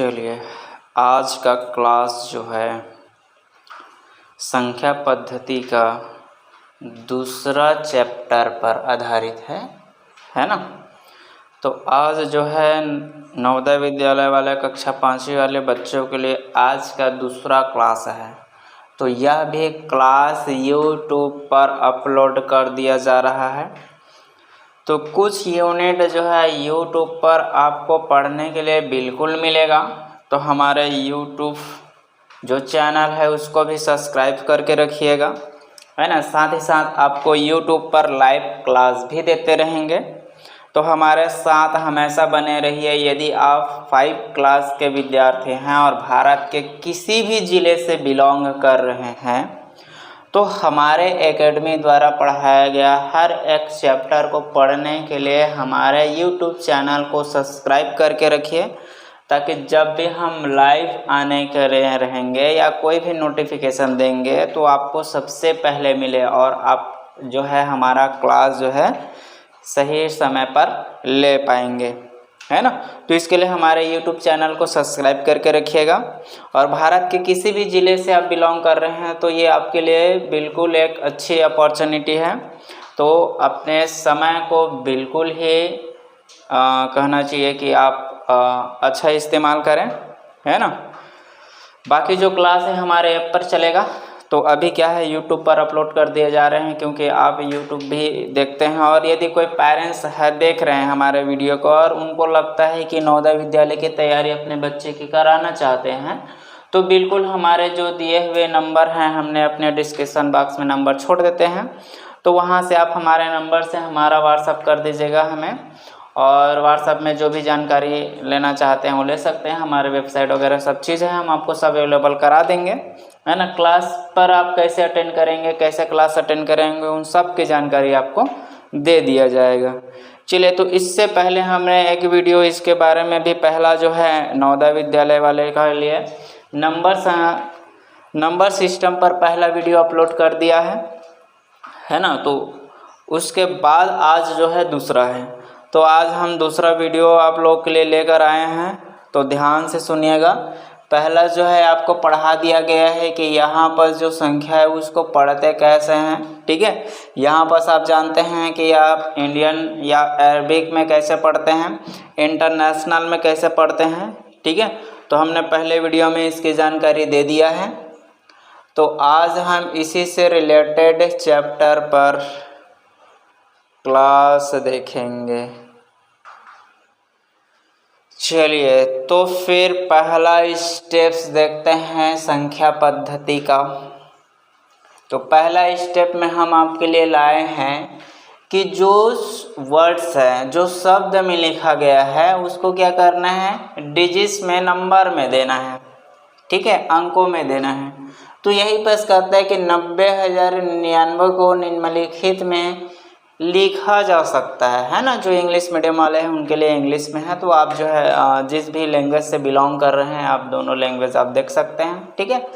चलिए, आज का क्लास जो है संख्या पद्धति का दूसरा चैप्टर पर आधारित है ना। तो आज जो है नवोदय विद्यालय वाले कक्षा 5वीं वाले बच्चों के लिए आज का दूसरा क्लास है। तो यह भी क्लास यूट्यूब पर अपलोड कर दिया जा रहा है। तो कुछ यूनिट जो है यूट्यूब पर आपको पढ़ने के लिए बिल्कुल मिलेगा। तो हमारे यूट्यूब जो चैनल है उसको भी सब्सक्राइब करके रखिएगा, है ना। साथ ही साथ आपको यूट्यूब पर लाइव क्लास भी देते रहेंगे। तो हमारे साथ हमेशा बने रहिए। यदि आप 5 क्लास के विद्यार्थी हैं और भारत के किसी भी ज़िले से बिलोंग कर रहे हैं तो हमारे एकेडमी द्वारा पढ़ाया गया हर एक चैप्टर को पढ़ने के लिए हमारे यूट्यूब चैनल को सब्सक्राइब करके रखिए, ताकि जब भी हम लाइव आने के लिए रहेंगे या कोई भी नोटिफिकेशन देंगे तो आपको सबसे पहले मिले और आप जो है हमारा क्लास जो है सही समय पर ले पाएंगे, है ना। तो इसके लिए हमारे YouTube चैनल को सब्सक्राइब करके रखिएगा। और भारत के किसी भी ज़िले से आप बिलोंग कर रहे हैं तो ये आपके लिए बिल्कुल एक अच्छी अपॉर्चुनिटी है। तो अपने समय को बिल्कुल ही कहना चाहिए कि आप अच्छा इस्तेमाल करें, है ना। बाकी जो क्लास है हमारे ऐप पर चलेगा। तो अभी क्या है YouTube पर अपलोड कर दिए जा रहे हैं, क्योंकि आप YouTube भी देखते हैं। और यदि कोई पेरेंट्स है देख रहे हैं हमारे वीडियो को और उनको लगता है कि नवोदय विद्यालय की तैयारी अपने बच्चे की कराना चाहते हैं, तो बिल्कुल हमारे जो दिए हुए नंबर हैं हमने अपने डिस्क्रिप्शन बॉक्स में नंबर छोड़ देते हैं। तो वहाँ से आप हमारे नंबर से हमारा व्हाट्सअप कर दीजिएगा हमें, और व्हाट्सअप में जो भी जानकारी लेना चाहते हैं वो ले सकते हैं। हमारे वेबसाइट वगैरह सब चीज़ है, हम आपको सब अवेलेबल करा देंगे, है ना। क्लास पर आप कैसे अटेंड करेंगे, कैसे क्लास अटेंड करेंगे, उन सब की जानकारी आपको दे दिया जाएगा। चलिए, तो इससे पहले हमने एक वीडियो इसके बारे में भी पहला जो है नवोदय विद्यालय वाले के लिए नंबर सिस्टम पर पहला वीडियो अपलोड कर दिया है ना। तो उसके बाद आज जो है दूसरा है। तो आज हम दूसरा वीडियो आप लोग के लिए लेकर आए हैं, तो ध्यान से सुनिएगा। पहला जो है आपको पढ़ा दिया गया है कि यहाँ पर जो संख्या है उसको पढ़ते कैसे हैं, ठीक है। यहाँ पर आप जानते हैं कि आप इंडियन या अरबिक में कैसे पढ़ते हैं, इंटरनेशनल में कैसे पढ़ते हैं, ठीक है। तो हमने पहले वीडियो में इसकी जानकारी दे दिया है। तो आज हम इसी से रिलेटेड चैप्टर पर क्लास देखेंगे। चलिए, तो फिर पहला स्टेप्स देखते हैं संख्या पद्धति का। तो पहला स्टेप में हम आपके लिए लाए हैं कि जो वर्ड्स है, जो शब्द में लिखा गया है उसको क्या करना है, डिजिट्स में, नंबर में देना है, ठीक है, अंकों में देना है। तो यही बस कहता है कि 90,099 को निम्नलिखित में लिखा जा सकता है ना। जो इंग्लिश मीडियम वाले हैं उनके लिए इंग्लिश में है। तो आप जो है जिस भी लैंग्वेज से बिलोंग कर रहे हैं आप दोनों लैंग्वेज आप देख सकते हैं, ठीक है।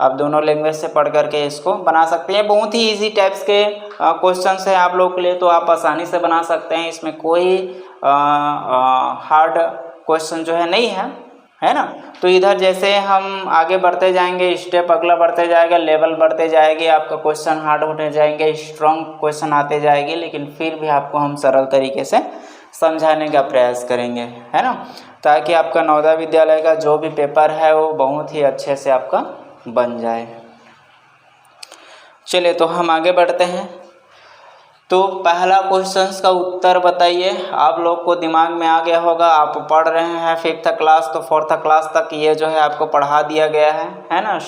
आप दोनों लैंग्वेज से पढ़ करके इसको बना सकते हैं। बहुत ही इजी टाइप्स के क्वेश्चंस हैं आप लोग के लिए, तो आप आसानी से बना सकते हैं। इसमें कोई हार्ड क्वेश्चन जो है नहीं है ना। तो इधर जैसे हम आगे बढ़ते जाएंगे, स्टेप अगला बढ़ते जाएगा, लेवल बढ़ते जाएगी, आपका क्वेश्चन हार्ड होते जाएंगे, स्ट्रॉन्ग क्वेश्चन आते जाएंगे, लेकिन फिर भी आपको हम सरल तरीके से समझाने का प्रयास करेंगे, है ना, ताकि आपका नवोदय विद्यालय का जो भी पेपर है वो बहुत ही अच्छे से आपका बन जाए। चलिए, तो हम आगे बढ़ते हैं। तो पहला क्वेश्चन का उत्तर बताइए। आप लोग को दिमाग में आ गया होगा, आप पढ़ रहे हैं 5th क्लास, तो 4th क्लास तक ये जो है आपको पढ़ा दिया गया है ना।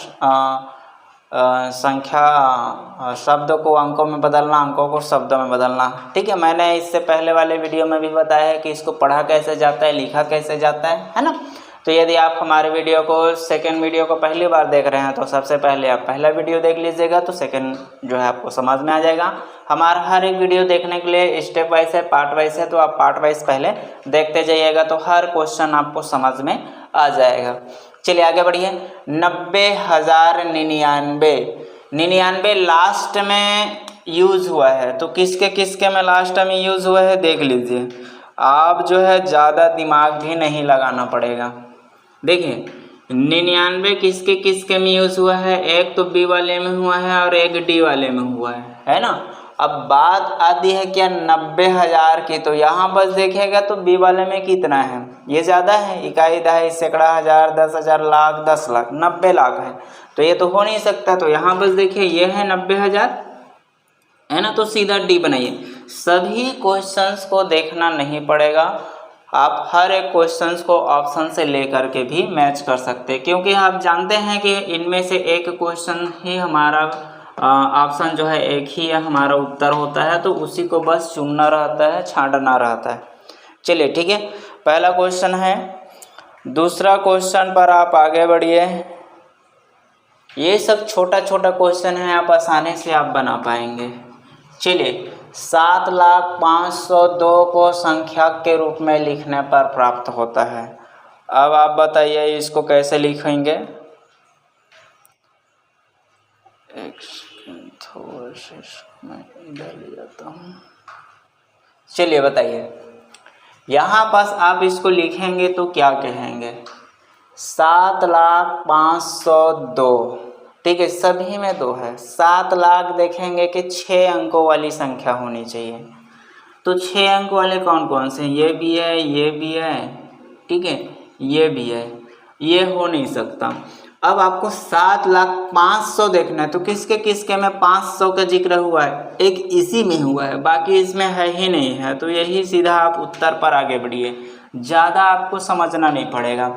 संख्या शब्द को अंकों में बदलना, अंकों को शब्दों में बदलना, ठीक है। मैंने इससे पहले वाले वीडियो में भी बताया है कि इसको पढ़ा कैसे जाता है, लिखा कैसे जाता है ना। तो यदि आप हमारे वीडियो को सेकंड वीडियो को पहली बार देख रहे हैं तो सबसे पहले आप पहला वीडियो देख लीजिएगा, तो सेकंड जो है आपको समझ में आ जाएगा। हमारा हर एक वीडियो देखने के लिए स्टेप वाइज है, पार्ट वाइज है, तो आप पार्ट वाइज पहले देखते जाइएगा, तो हर क्वेश्चन आपको समझ में आ जाएगा। चलिए आगे बढ़िए। 90,099 लास्ट में यूज़ हुआ है। तो किसके किसके में लास्ट में यूज़ हुआ है देख लीजिए। आप जो है ज़्यादा दिमाग भी नहीं लगाना पड़ेगा, देखिए 99 किसके किसके में यूज़ हुआ है, एक तो बी वाले में हुआ है और एक डी वाले में हुआ है ना। अब बात आती है क्या 90,000 की, तो यहाँ बस देखेगा तो बी वाले में कितना है, ये ज़्यादा है, इकाई दहाई सैकड़ा हज़ार 10,000 लाख 10 लाख 90 लाख है, तो ये तो हो नहीं सकता। तो यहाँ बस देखिए ये है 90,000 है ना, तो सीधा डी बनाइए। सभी क्वेश्चंस को देखना नहीं पड़ेगा, आप हर एक क्वेश्चंस को ऑप्शन से लेकर के भी मैच कर सकते हैं, क्योंकि आप जानते हैं कि इनमें से एक क्वेश्चन ही हमारा ऑप्शन जो है एक ही हमारा उत्तर होता है, तो उसी को बस चुनना रहता है, छांटना रहता है। चलिए ठीक है, पहला क्वेश्चन है। दूसरा क्वेश्चन पर आप आगे बढ़िए। ये सब छोटा छोटा क्वेश्चन है, आप आसानी से आप बना पाएंगे। चलिए 7,05,102 को संख्या के रूप में लिखने पर प्राप्त होता है। अब आप बताइए इसको कैसे लिखेंगे। एक सेकंड, थोड़ा सा मैं इधर ले जाता हूँ। चलिए बताइए, यहाँ पास आप इसको लिखेंगे तो क्या कहेंगे, 7,05,102, ठीक है, सभी में 2 है। 7 लाख देखेंगे कि 6 अंकों वाली संख्या होनी चाहिए, तो 6 अंक वाले कौन कौन से हैं, ये भी है, ये भी है, ठीक है, ये भी है, ये हो नहीं सकता। अब आपको 7,05,100 देखना है, तो किसके किसके में 500 का जिक्र हुआ है, एक इसी में हुआ है, बाकी इसमें है ही नहीं है, तो यही सीधा आप उत्तर पर आगे बढ़िए, ज़्यादा आपको समझना नहीं पड़ेगा।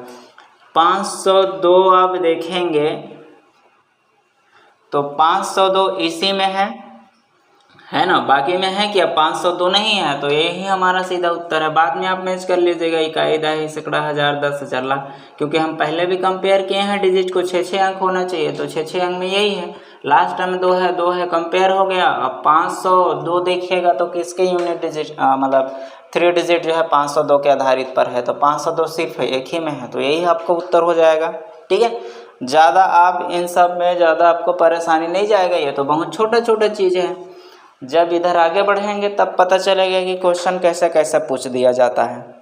502 आप देखेंगे तो 502 इसी में है ना, बाकी में है क्या, 502 नहीं है, तो यही हमारा सीधा उत्तर है। बाद में आप मैच कर लीजिएगा, इकाई दहाई सैकड़ा हज़ार 10,000 लाख, क्योंकि हम पहले भी कंपेयर किए हैं डिजिट को, 6 अंक होना चाहिए, तो 6 अंक में यही है। लास्ट में 2 है कंपेयर हो गया। अब 502 देखिएगा तो किसके यूनिट डिजिट मतलब 3 डिजिट जो है 502 के आधारित पर है, तो 502 सिर्फ एक ही में है, तो यही आपको उत्तर हो जाएगा। ठीक है, ज़्यादा आप इन सब में ज़्यादा आपको परेशानी नहीं जाएगा, ये तो बहुत छोटा छोटा चीज़ें हैं। जब इधर आगे बढ़ेंगे तब पता चलेगा कि क्वेश्चन कैसे कैसे पूछ दिया जाता है।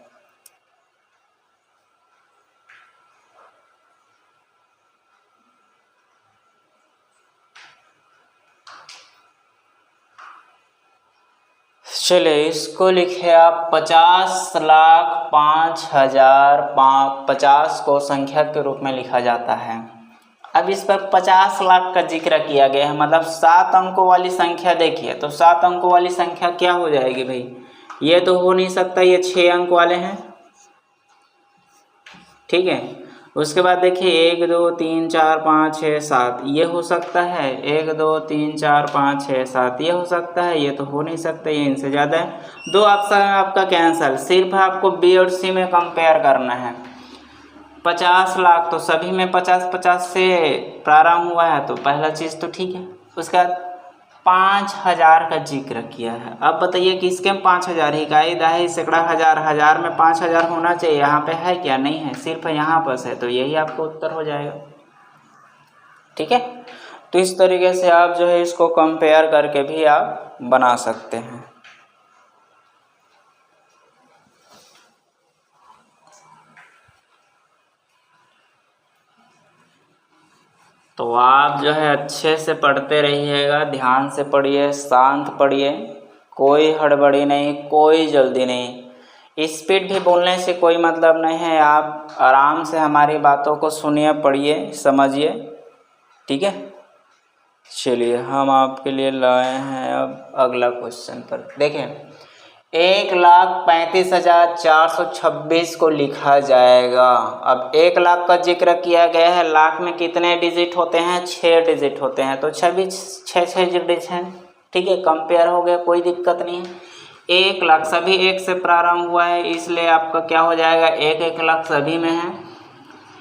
चलिए इसको लिखे आप 50,05,050 को संख्या के रूप में लिखा जाता है। अब इस पर 50 लाख का जिक्र किया गया है, मतलब 7 अंकों वाली संख्या देखिए, तो 7 अंकों वाली संख्या क्या हो जाएगी भाई, ये तो हो नहीं सकता, ये 6 अंक वाले हैं, ठीक है। उसके बाद देखिए 1 2 3 4 5 6 7 ये हो सकता है, 1 2 3 4 5 6 7 ये हो सकता है, ये तो हो नहीं सकता, ये इनसे ज़्यादा है। 2 ऑप्शन आपका कैंसल, सिर्फ आपको बी और सी में कंपेयर करना है। 50 लाख तो सभी में 50-50 से प्रारंभ हुआ है, तो पहला चीज़ तो ठीक है। उसके बाद 5,000 का जिक्र किया है। अब बताइए किसके में 5,000, इकाई दहाई सैकड़ा हज़ार, हज़ार में 5,000 होना चाहिए, यहाँ पे है क्या, नहीं है, सिर्फ यहाँ पर है, तो यही आपको उत्तर हो जाएगा। ठीक है, तो इस तरीके से आप जो है इसको कंपेयर करके भी आप बना सकते हैं। तो आप जो है अच्छे से पढ़ते रहिएगा, ध्यान से पढ़िए, शांत पढ़िए, कोई हड़बड़ी नहीं, कोई जल्दी नहीं। स्पीड भी बोलने से कोई मतलब नहीं है, आप आराम से हमारी बातों को सुनिए, पढ़िए, समझिए। ठीक है, चलिए हम आपके लिए लाए हैं अब अगला क्वेश्चन पर। देखें 1,35,426 को लिखा जाएगा। अब 1 लाख का जिक्र किया गया है, लाख में कितने डिजिट होते हैं, 6 डिजिट होते हैं, तो 6 डिजिट हैं, ठीक है, कंपेयर हो गया, कोई दिक्कत नहीं है। 1 लाख सभी 1 से प्रारंभ हुआ है, इसलिए आपका क्या हो जाएगा, 1 लाख सभी में है।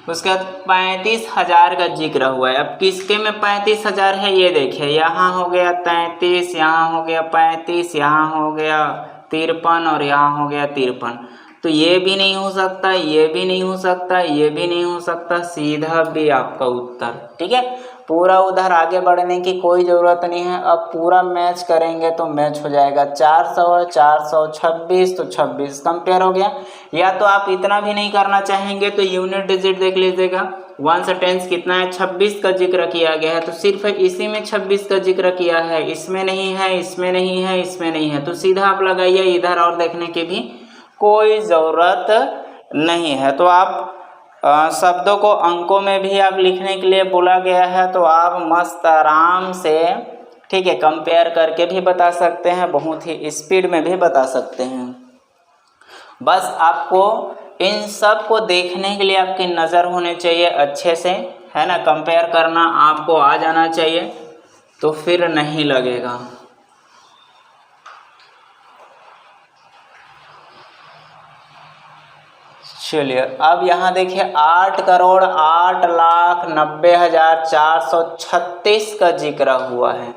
उसके बाद 35,000 का जिक्र हुआ है। अब किसके में 35,000 है, ये देखिए, यहाँ हो गया 33, यहाँ हो गया 35, यहाँ हो गया 53 और यहाँ हो गया 53, तो ये भी नहीं हो सकता, ये भी नहीं हो सकता, ये भी नहीं हो सकता, सीधा भी आपका उत्तर। ठीक है, पूरा उधर आगे बढ़ने की कोई ज़रूरत नहीं है। अब पूरा मैच करेंगे तो मैच हो जाएगा। 400 है 400, 26 तो 26 कंपेयर हो गया। या तो आप इतना भी नहीं करना चाहेंगे तो यूनिट डिजिट देख लीजिएगा। 1 से 10 कितना है, 26 का जिक्र किया गया है, तो सिर्फ इसी में 26 का जिक्र किया है, इसमें नहीं है, इसमें नहीं है, इसमें नहीं है, तो सीधा आप लगाइए, इधर और देखने की भी कोई ज़रूरत नहीं है। तो आप शब्दों को अंकों में भी आप लिखने के लिए बोला गया है, तो आप मस्त आराम से, ठीक है, कंपेयर करके भी बता सकते हैं, बहुत ही स्पीड में भी बता सकते हैं। बस आपको इन सब को देखने के लिए आपकी नज़र होनी चाहिए अच्छे से, है ना। कंपेयर करना आपको आ जाना चाहिए, तो फिर नहीं लगेगा। चलिए अब यहाँ देखिए 8,08,90,436 का जिक्र हुआ है।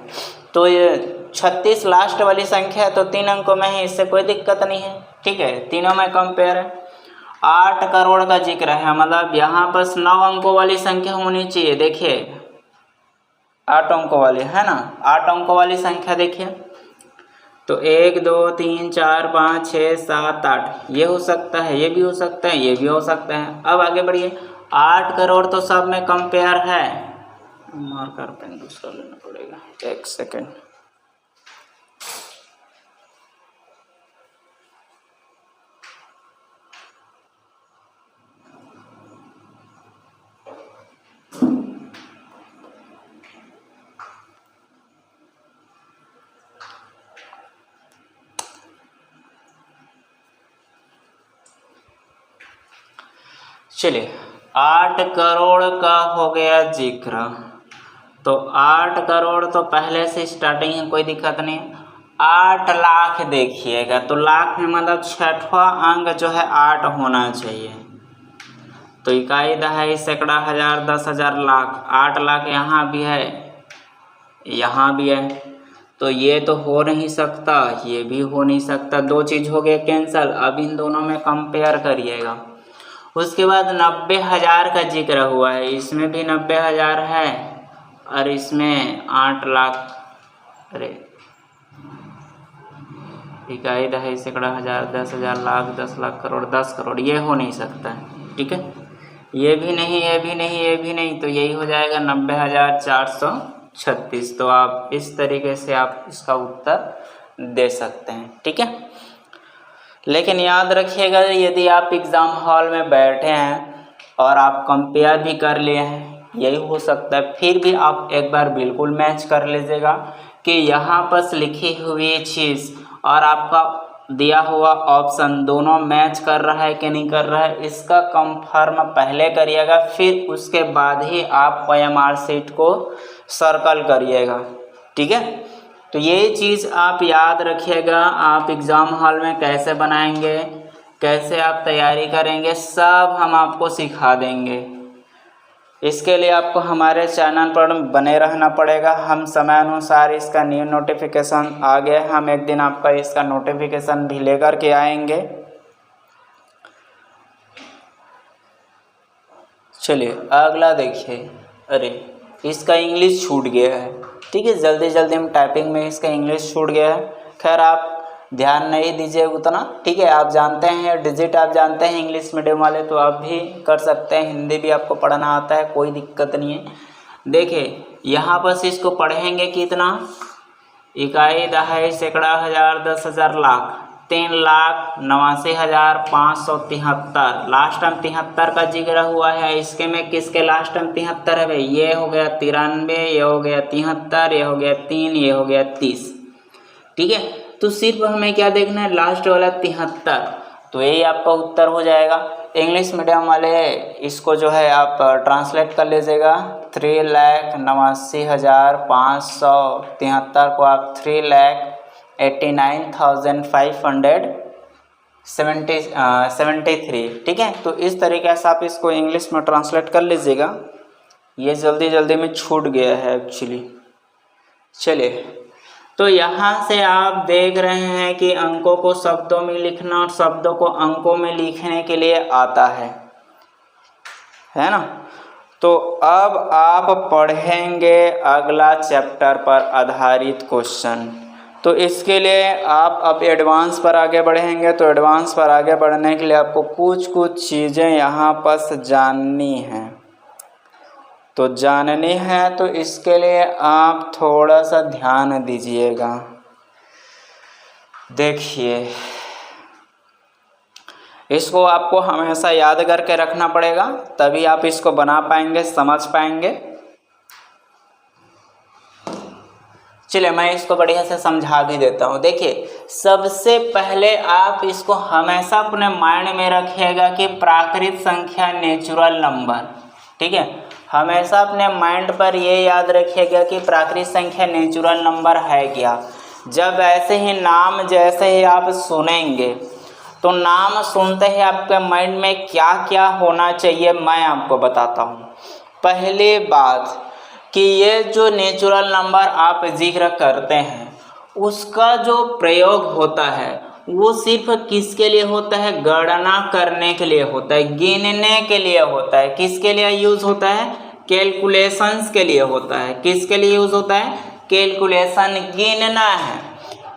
तो ये 36 लास्ट वाली संख्या है, तो 3 अंकों में है, इससे कोई दिक्कत नहीं है, ठीक है, तीनों में कंपेयर है। 8 करोड़ का जिक्र है, मतलब यहाँ पर 9 अंकों वाली संख्या होनी चाहिए। देखिए 8 अंकों वाली है ना, 8 अंकों वाली संख्या देखिए, तो 1 2 3 4 5 6 7 8 ये हो सकता है, ये भी हो सकता है, ये भी हो सकता है। अब आगे बढ़िए, 8 करोड़ तो सब में कंपेयर है। मार्कर पेन दूसरा लेना पड़ेगा, एक सेकेंड। चलिए 8 करोड़ का हो गया जिक्र, तो 8 करोड़ तो पहले से स्टार्टिंग है, कोई दिक्कत नहीं। 8 लाख देखिएगा, तो लाख में मतलब 6वां अंक जो है 8 होना चाहिए। तो इकाई, दहाई, सैकड़ा, हजार, 10,000, लाख, 8 लाख यहाँ भी है, यहाँ भी है, तो ये तो हो नहीं सकता, ये भी हो नहीं सकता, 2 चीज़ हो गए कैंसल। अब इन दोनों में कंपेयर करिएगा। उसके बाद 90,000 का जिक्र हुआ है, इसमें भी 90,000 है और इसमें 8 लाख, अरे इकाई, दहाई, सैकड़ा, हजार, 10,000, लाख, 10 लाख, करोड़, 10 करोड़, ये हो नहीं सकता है, ठीक है, ये भी नहीं, ये भी नहीं, ये भी नहीं, तो यही हो जाएगा 90,436। तो आप इस तरीके से आप इसका उत्तर दे सकते हैं, ठीक है। लेकिन याद रखिएगा, यदि आप एग्ज़ाम हॉल में बैठे हैं और आप कंपेयर भी कर लिए हैं, यही हो सकता है, फिर भी आप एक बार बिल्कुल मैच कर लीजिएगा कि यहाँ पर लिखी हुई चीज़ और आपका दिया हुआ ऑप्शन दोनों मैच कर रहा है कि नहीं कर रहा है, इसका कंफर्म पहले करिएगा, फिर उसके बाद ही आप OMR शीट को सर्कल करिएगा, ठीक है। तो ये चीज़ आप याद रखिएगा। आप एग्ज़ाम हॉल में कैसे बनाएंगे, कैसे आप तैयारी करेंगे, सब हम आपको सिखा देंगे। इसके लिए आपको हमारे चैनल पर बने रहना पड़ेगा। हम समय अनुसार इसका न्यू नोटिफिकेशन आ गया, हम एक दिन आपका इसका नोटिफिकेशन भी लेकर के आएंगे। चलिए अगला देखिए, अरे इसका इंग्लिश छूट गया है, ठीक है, जल्दी जल्दी हम टाइपिंग में इसका इंग्लिश छूट गया है। खैर आप ध्यान नहीं दीजिए उतना, ठीक है, आप जानते हैं डिजिट, आप जानते हैं इंग्लिश मीडियम वाले, तो आप भी कर सकते हैं, हिंदी भी आपको पढ़ना आता है, कोई दिक्कत नहीं है। देखिए यहाँ पर इसको पढ़ेंगे कितना, इकाई, दहाई, सैकड़ा, हजार, 10,000, लाख, 3,89,573। लास्ट टाइम 73 का जिक्र हुआ है, इसके में किसके लास्ट टाइम 73 है भाई, ये हो गया 93, ये हो गया 73, ये हो गया 3, ये हो गया 30, ठीक है। तो सिर्फ हमें क्या देखना है, लास्ट वाला 73, तो यही आपका उत्तर हो जाएगा। इंग्लिश मीडियम वाले इसको जो है आप ट्रांसलेट कर लीजिएगा, 3,89,573 को आप 3,89,573, ठीक है। तो इस तरीके से आप इसको इंग्लिश में ट्रांसलेट कर लीजिएगा। ये जल्दी जल्दी में छूट गया है एक्चुअली। चलिए, तो यहाँ से आप देख रहे हैं कि अंकों को शब्दों में लिखना और शब्दों को अंकों में लिखने के लिए आता है ना। तो अब आप पढ़ेंगे अगला चैप्टर पर आधारित क्वेश्चन। तो इसके लिए आप अब एडवांस पर आगे बढ़ेंगे। तो एडवांस पर आगे बढ़ने के लिए आपको कुछ चीज़ें यहाँ पर जाननी हैं। तो जाननी है तो इसके लिए आप थोड़ा सा ध्यान दीजिएगा। देखिए, इसको आपको हमेशा याद करके रखना पड़ेगा, तभी आप इसको बना पाएंगे, समझ पाएंगे। चलिए मैं इसको बढ़िया से समझा भी देता हूँ। देखिए, सबसे पहले आप इसको हमेशा अपने माइंड में रखिएगा कि प्राकृत संख्या नेचुरल नंबर, ठीक है। हमेशा अपने माइंड पर ये याद रखिएगा कि प्राकृत संख्या नेचुरल नंबर है क्या। जब ऐसे ही नाम जैसे ही आप सुनेंगे तो नाम सुनते ही आपके माइंड में क्या क्या होना चाहिए मैं आपको बताता हूँ। पहली बात कि ये जो नेचुरल नंबर आप जिक्र करते हैं उसका जो प्रयोग होता है वो सिर्फ किसके लिए होता है? गणना करने के लिए होता है, गिनने के लिए होता है। किसके लिए यूज़ होता है? कैलकुलेशंस के लिए होता है। किसके लिए यूज़ होता है? कैलकुलेशन, गिनना है।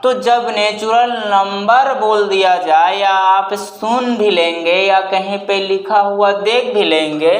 तो जब नेचुरल नंबर बोल दिया जाए या आप सुन भी लेंगे या कहीं पे लिखा हुआ देख भी लेंगे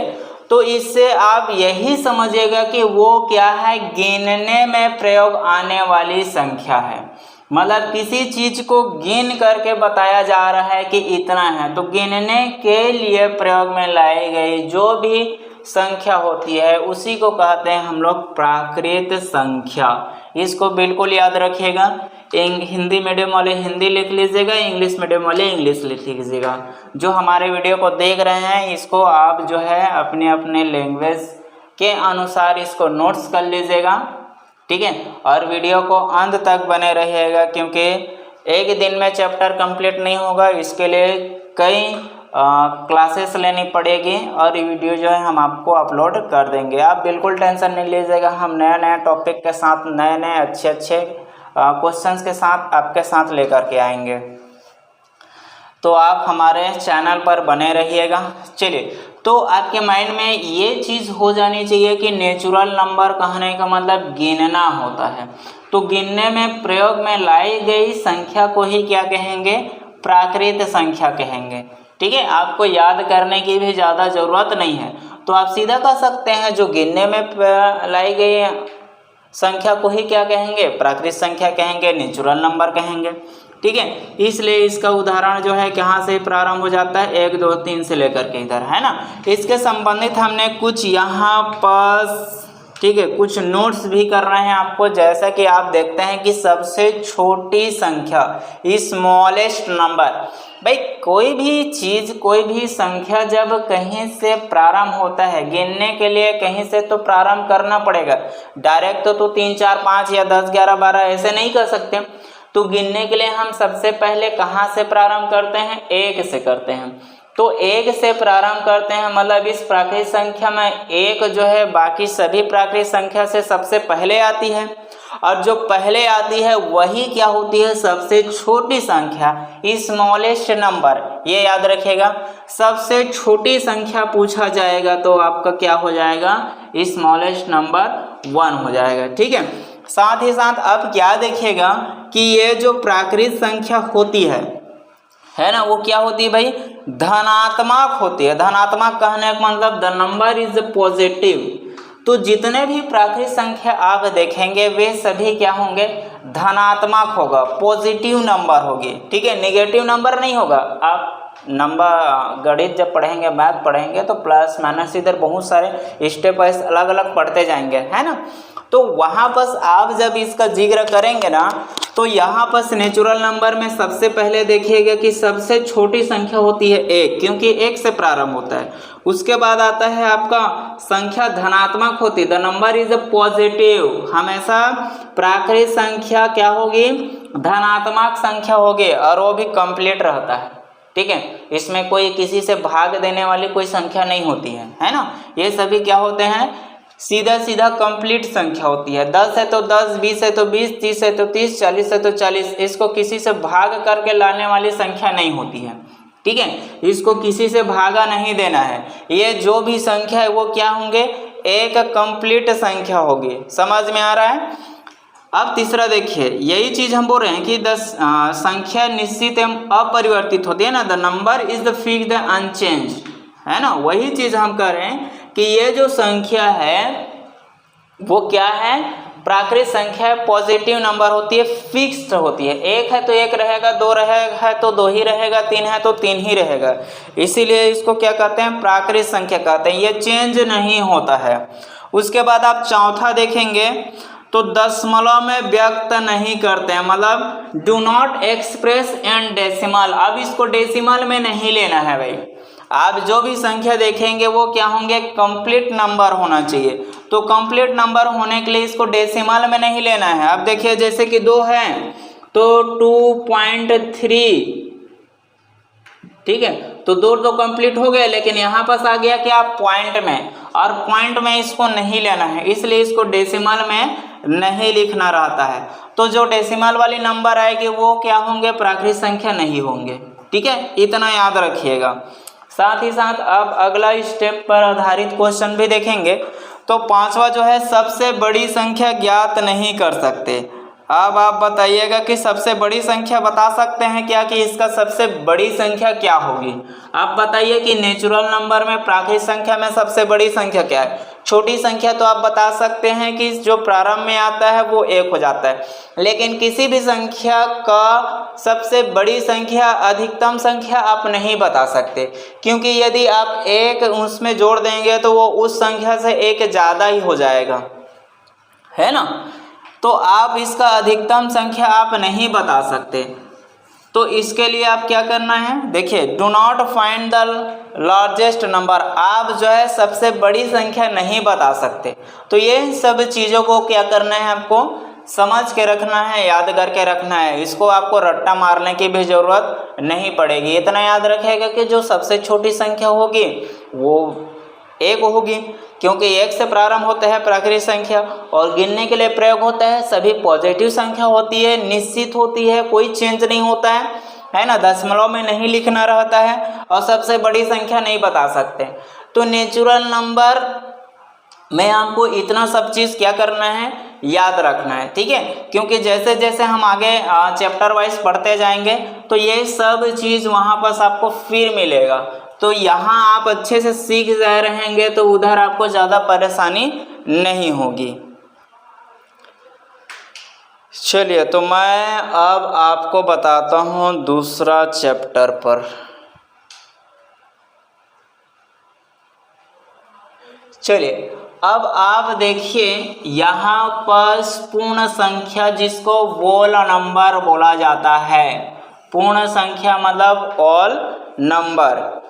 तो इससे आप यही समझिएगा कि वो क्या है? गिनने में प्रयोग आने वाली संख्या है। मतलब किसी चीज़ को गिन करके बताया जा रहा है कि इतना है, तो गिनने के लिए प्रयोग में लाई गई जो भी संख्या होती है उसी को कहते हैं हम लोग प्राकृत संख्या। इसको बिल्कुल याद रखिएगा। हिंदी मीडियम वाले हिंदी लिख लीजिएगा, इंग्लिश मीडियम वाले इंग्लिश लिख लीजिएगा। जो हमारे वीडियो को देख रहे हैं इसको आप जो है अपने अपने लैंग्वेज के अनुसार इसको नोट्स कर लीजिएगा, ठीक है। और वीडियो को अंत तक बने रहिएगा क्योंकि एक दिन में चैप्टर कंप्लीट नहीं होगा, इसके लिए कई क्लासेस लेनी पड़ेगी और वीडियो जो है हम आपको अपलोड कर देंगे। आप बिल्कुल टेंशन नहीं लीजिएगा, हम नए टॉपिक के साथ नए अच्छे क्वेश्चंस के साथ आपके साथ लेकर के आएंगे। तो आप हमारे चैनल पर बने रहिएगा। चलिए, तो आपके माइंड में ये चीज़ हो जानी चाहिए कि नेचुरल नंबर कहने का मतलब गिनना होता है। तो गिनने में प्रयोग में लाई गई संख्या को ही क्या कहेंगे? प्राकृत संख्या कहेंगे, ठीक है। आपको याद करने की भी ज़्यादा ज़रूरत नहीं है, तो आप सीधा कह सकते हैं जो गिनने में लाई गई संख्या को ही क्या कहेंगे? प्राकृत संख्या कहेंगे, नेचुरल नंबर कहेंगे, ठीक है। इसलिए इसका उदाहरण जो है कहाँ से प्रारंभ हो जाता है? 1 2 3 से लेकर के इधर, है ना। इसके संबंधित हमने कुछ यहाँ पर, ठीक है, कुछ नोट्स भी कर रहे हैं आपको। जैसा कि आप देखते हैं कि सबसे छोटी संख्या, स्मॉलेस्ट नंबर। भाई कोई भी चीज़, कोई भी संख्या जब कहीं से प्रारंभ होता है गिनने के लिए कहीं से तो प्रारंभ करना पड़ेगा। डायरेक्ट तो 3 4 5 या 10 11 12 ऐसे नहीं कर सकते। तो गिनने के लिए हम सबसे पहले कहाँ से प्रारंभ करते हैं? 1 से करते हैं। तो 1 से प्रारंभ करते हैं, मतलब इस प्राकृत संख्या में 1 जो है बाकी सभी प्राकृत संख्या से सबसे पहले आती है, और जो पहले आती है वही क्या होती है? सबसे छोटी संख्या, स्मॉलेस्ट नंबर। ये याद रखिएगा, सबसे छोटी संख्या पूछा जाएगा तो आपका क्या हो जाएगा? स्मॉलेस्ट नंबर 1 हो जाएगा, ठीक है। साथ ही साथ अब क्या देखिएगा कि ये जो प्राकृत संख्या होती है ना, वो क्या होती है भाई? धनात्मक होती है। धनात्मक कहने का मतलब द नंबर इज पॉजिटिव। तो जितने भी प्राकृत संख्या आप देखेंगे वे सभी क्या होंगे? धनात्मक होगा, पॉजिटिव नंबर होगी, ठीक है। नेगेटिव नंबर नहीं होगा। आप नंबर गणित जब पढ़ेंगे, मैथ पढ़ेंगे तो प्लस माइनस इधर बहुत सारे स्टेप वाइज अलग अलग पढ़ते जाएंगे, है ना। तो वहाँ पर आप जब इसका जिक्र करेंगे ना तो यहाँ पर नेचुरल नंबर में सबसे पहले देखिएगा कि सबसे छोटी संख्या होती है 1, क्योंकि 1 से प्रारंभ होता है। उसके बाद आता है आपका संख्या धनात्मक होती है, द नंबर इज पॉजिटिव। हमेशा प्राकृत संख्या क्या होगी? धनात्मक संख्या होगी, और वो भी कंप्लीट रहता है, ठीक है। इसमें कोई किसी से भाग देने वाली कोई संख्या नहीं होती है ना। ये सभी क्या होते हैं? सीधा सीधा कंप्लीट संख्या होती है। 10 है तो 10, 20 है तो 20, 30 है तो 30, 40 है तो 40। इसको किसी से भाग करके लाने वाली संख्या नहीं होती है, ठीक है, इसको किसी से भागा नहीं देना है। ये जो भी संख्या है वो क्या होंगे, एक कंप्लीट संख्या होगी। समझ में आ रहा है। अब तीसरा देखिए, यही चीज हम बोल रहे हैं कि संख्या निश्चित एवं अपरिवर्तित होती है ना, the number is the fixed unchange, है ना। वही चीज हम कह रहे हैं कि ये जो संख्या है वो क्या है, प्राकृत संख्या है, पॉजिटिव नंबर होती है, फिक्स्ड होती है। एक है तो एक रहेगा, दो है तो दो ही रहेगा, तीन है तो तीन ही रहेगा। इसीलिए इसको क्या कहते हैं, प्राकृत संख्या कहते हैं। ये चेंज नहीं होता है। उसके बाद आप चौथा देखेंगे तो दशमलव में व्यक्त नहीं करते हैं, मतलब do not express and decimal. अब इसको डेसिमल में नहीं लेना है भाई। आप जो भी संख्या देखेंगे वो क्या होंगे, कंप्लीट नंबर होना चाहिए। तो कंप्लीट नंबर होने के लिए इसको डेसिमल में नहीं लेना है। अब देखिए जैसे कि 2 है तो 2.3, ठीक है, तो 2 तो कंप्लीट हो गए, लेकिन यहाँ पास आ गया क्या, पॉइंट में, और पॉइंट में इसको नहीं लेना है, इसलिए इसको डेसिमल में नहीं लिखना रहता है। तो जो डेसिमल वाली नंबर आएगी वो क्या होंगे, प्राकृत संख्या नहीं होंगे। ठीक है, इतना याद रखिएगा। साथ ही साथ अब अगला स्टेप पर आधारित क्वेश्चन भी देखेंगे। तो पांचवा जो है, सबसे बड़ी संख्या ज्ञात नहीं कर सकते। अब आप बताइएगा कि सबसे बड़ी संख्या बता सकते हैं क्या, कि इसका सबसे बड़ी संख्या क्या होगी। आप बताइए कि नेचुरल नंबर में, प्राकृत संख्या में सबसे बड़ी संख्या क्या है। छोटी संख्या तो आप बता सकते हैं कि जो प्रारंभ में आता है वो 1 हो जाता है, लेकिन किसी भी संख्या का सबसे बड़ी संख्या, अधिकतम संख्या आप नहीं बता सकते, क्योंकि यदि आप 1 उसमें जोड़ देंगे तो वो उस संख्या से 1 ज़्यादा ही हो जाएगा, है ना। तो आप इसका अधिकतम संख्या आप नहीं बता सकते। तो इसके लिए आप क्या करना है, देखिए, do not find the largest number. आप जो है सबसे बड़ी संख्या नहीं बता सकते। तो ये सब चीज़ों को क्या करना है, आपको समझ के रखना है, याद करके रखना है। इसको आपको रट्टा मारने की भी ज़रूरत नहीं पड़ेगी। इतना याद रखेगा कि जो सबसे छोटी संख्या होगी वो 1 होगी, क्योंकि 1 से प्रारंभ होता है प्राकृत संख्या, और गिनने के लिए प्रयोग होता है सभी पॉजिटिव संख्या होती है, निश्चित होती है, कोई चेंज नहीं होता है ना, दशमलव में नहीं लिखना रहता है, और सबसे बड़ी संख्या नहीं बता सकते। तो नेचुरल नंबर में आपको इतना सब चीज़ क्या करना है, याद रखना है। ठीक है, क्योंकि जैसे जैसे हम आगे चैप्टर वाइज पढ़ते जाएंगे तो ये सब चीज़ वहाँ पर आपको फिर मिलेगा। तो यहाँ आप अच्छे से सीख जा रहेंगे तो उधर आपको ज़्यादा परेशानी नहीं होगी। चलिए, तो मैं अब आपको बताता हूँ दूसरा चैप्टर पर। चलिए, अब आप देखिए यहाँ पर पूर्ण संख्या, जिसको वोल नंबर बोला जाता है। पूर्ण संख्या मतलब ऑल नंबर।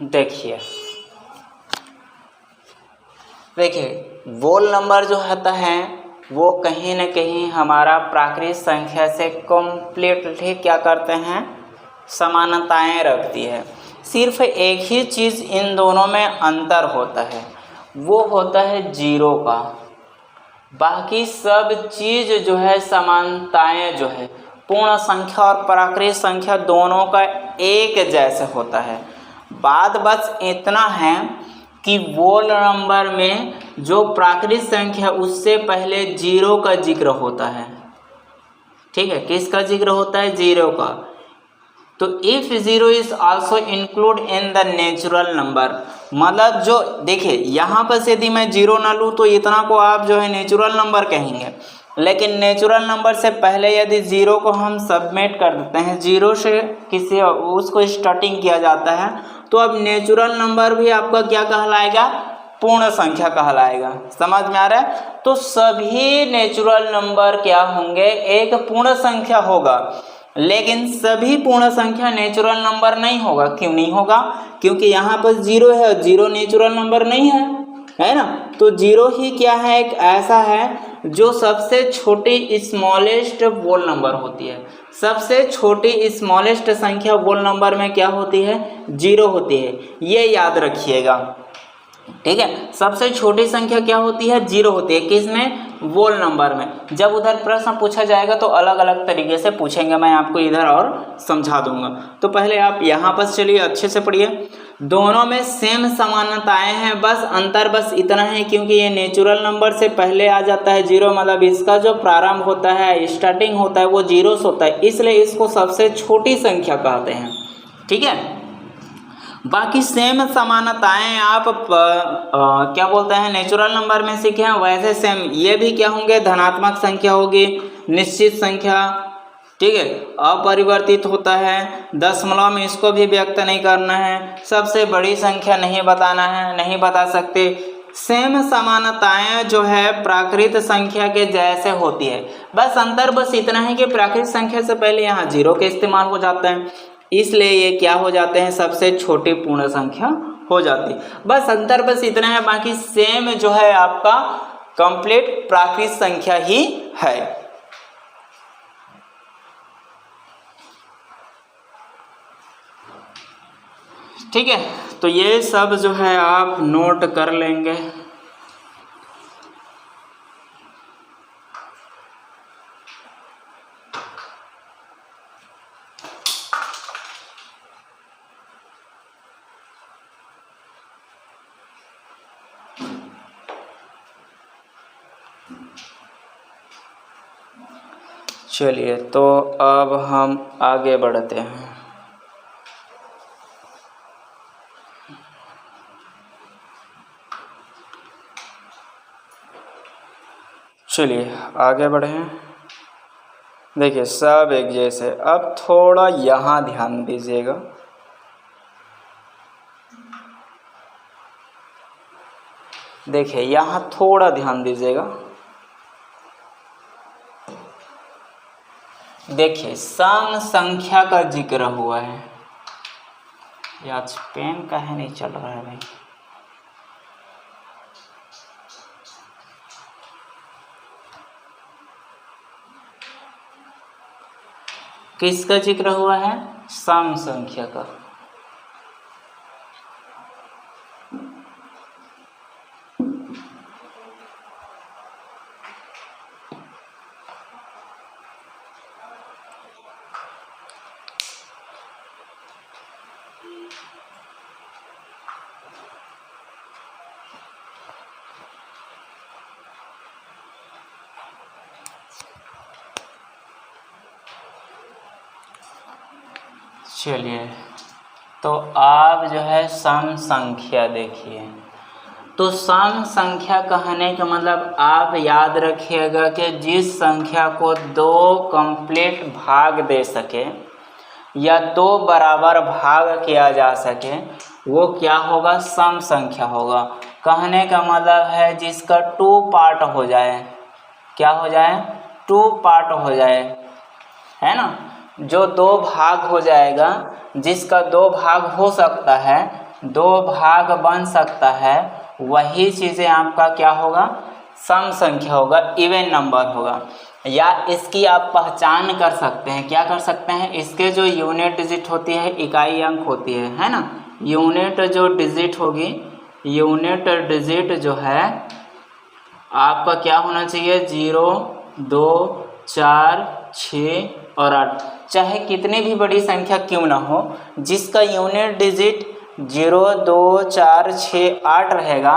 देखिए वोल नंबर जो होता है वो कहीं न कहीं हमारा प्राकृत संख्या से कम्प्लीटली क्या करते हैं, समानताएं रखती है। सिर्फ एक ही चीज़ इन दोनों में अंतर होता है, वो होता है 0 का। बाकी सब चीज़ जो है समानताएं जो है पूर्ण संख्या और प्राकृत संख्या दोनों का एक जैसे होता है। बात बस इतना है कि वोल नंबर में जो प्राकृत संख्या उससे पहले 0 का जिक्र होता है। ठीक है, किसका जिक्र होता है, 0 का। तो if 0 is also include in the natural number, मतलब जो देखिए यहाँ पर यदि मैं 0 ना लूँ तो इतना को आप जो है नेचुरल नंबर कहेंगे, लेकिन नेचुरल नंबर से पहले यदि 0 को हम सबमिट कर देते हैं, 0 से किसी उसको स्टार्टिंग किया जाता है, तो अब नेचुरल नंबर भी आपका क्या कहलाएगा, पूर्ण संख्या कहलाएगा। समझ में आ रहा है? तो सभी नेचुरल नंबर क्या होंगे, एक पूर्ण संख्या होगा, लेकिन सभी पूर्ण संख्या नेचुरल नंबर नहीं होगा। क्यों नहीं होगा? क्योंकि यहाँ पर 0 है, 0 नेचुरल नंबर नहीं है ना। तो 0 ही क्या है, एक ऐसा है जो सबसे छोटी स्मॉलेस्ट वोल नंबर होती है। सबसे छोटी स्मॉलेस्ट संख्या वोल नंबर में क्या होती है, 0 होती है, ये याद रखिएगा। ठीक है, सबसे छोटी संख्या क्या होती है, 0 होती है। किसमें? वोल नंबर में। जब उधर प्रश्न पूछा जाएगा तो अलग अलग तरीके से पूछेंगे, मैं आपको इधर और समझा दूंगा। तो पहले आप यहाँ पर चलिए अच्छे से पढ़िए। दोनों में सेम समानताएं हैं, बस अंतर बस इतना है क्योंकि ये नेचुरल नंबर से पहले आ जाता है 0, मतलब इसका जो प्रारंभ होता है, स्टार्टिंग होता है, वो 0 से होता है, इसलिए इसको सबसे छोटी संख्या कहते हैं। ठीक है, बाकी सेम समानताएं आप क्या बोलते हैं नेचुरल नंबर में सीखे हैं, वैसे सेम ये भी क्या होंगे, धनात्मक संख्या होगी, निश्चित संख्या। ठीक है, अपरिवर्तित होता है, दशमलव में इसको भी व्यक्त नहीं करना है, सबसे बड़ी संख्या नहीं बताना है, नहीं बता सकते। सेम समानताएं जो है प्राकृत संख्या के जैसे होती है, बस अंतर बस इतना है कि प्राकृत संख्या से पहले यहाँ 0 के इस्तेमाल हो जाता है, इसलिए ये क्या हो जाते हैं, सबसे छोटी पूर्ण संख्या हो जाती। बस अंतर बस इतना है, बाकी सेम जो है आपका कंप्लीट प्राकृत संख्या ही है। ठीक है, तो ये सब जो है आप नोट कर लेंगे। चलिए, तो अब हम आगे बढ़ते हैं। चलिए आगे बढ़ें। देखिए सब एक जैसे, अब थोड़ा यहाँ ध्यान दीजिएगा। देखिए यहाँ थोड़ा ध्यान दीजिएगा। देखिए सम संख्या का जिक्र हुआ है, आज पेन का है नहीं चल रहा है भाई। किसका जिक्र हुआ है? सम संख्या का। चलिए, तो आप जो है सम संख्या देखिए। तो सम संख्या कहने का मतलब आप याद रखिएगा कि जिस संख्या को 2 कंप्लीट भाग दे सके या 2 बराबर भाग किया जा सके, वो क्या होगा? सम संख्या होगा। कहने का मतलब है जिसका 2 पार्ट हो जाए। क्या हो जाए? 2 पार्ट हो जाए, है ना। जो 2 भाग हो जाएगा, जिसका 2 भाग हो सकता है, 2 भाग बन सकता है, वही चीज़ें आपका क्या होगा? सम संख्या होगा, इवन नंबर होगा। या इसकी आप पहचान कर सकते हैं, क्या कर सकते हैं? इसके जो यूनिट डिजिट होती है, इकाई अंक होती है ना। यूनिट जो डिजिट होगी, यूनिट डिजिट जो है आपका क्या होना चाहिए? 0, 2, 4, 6 और 8। चाहे कितनी भी बड़ी संख्या क्यों ना हो, जिसका यूनिट डिजिट 0, 2, 4, 6, 8 रहेगा,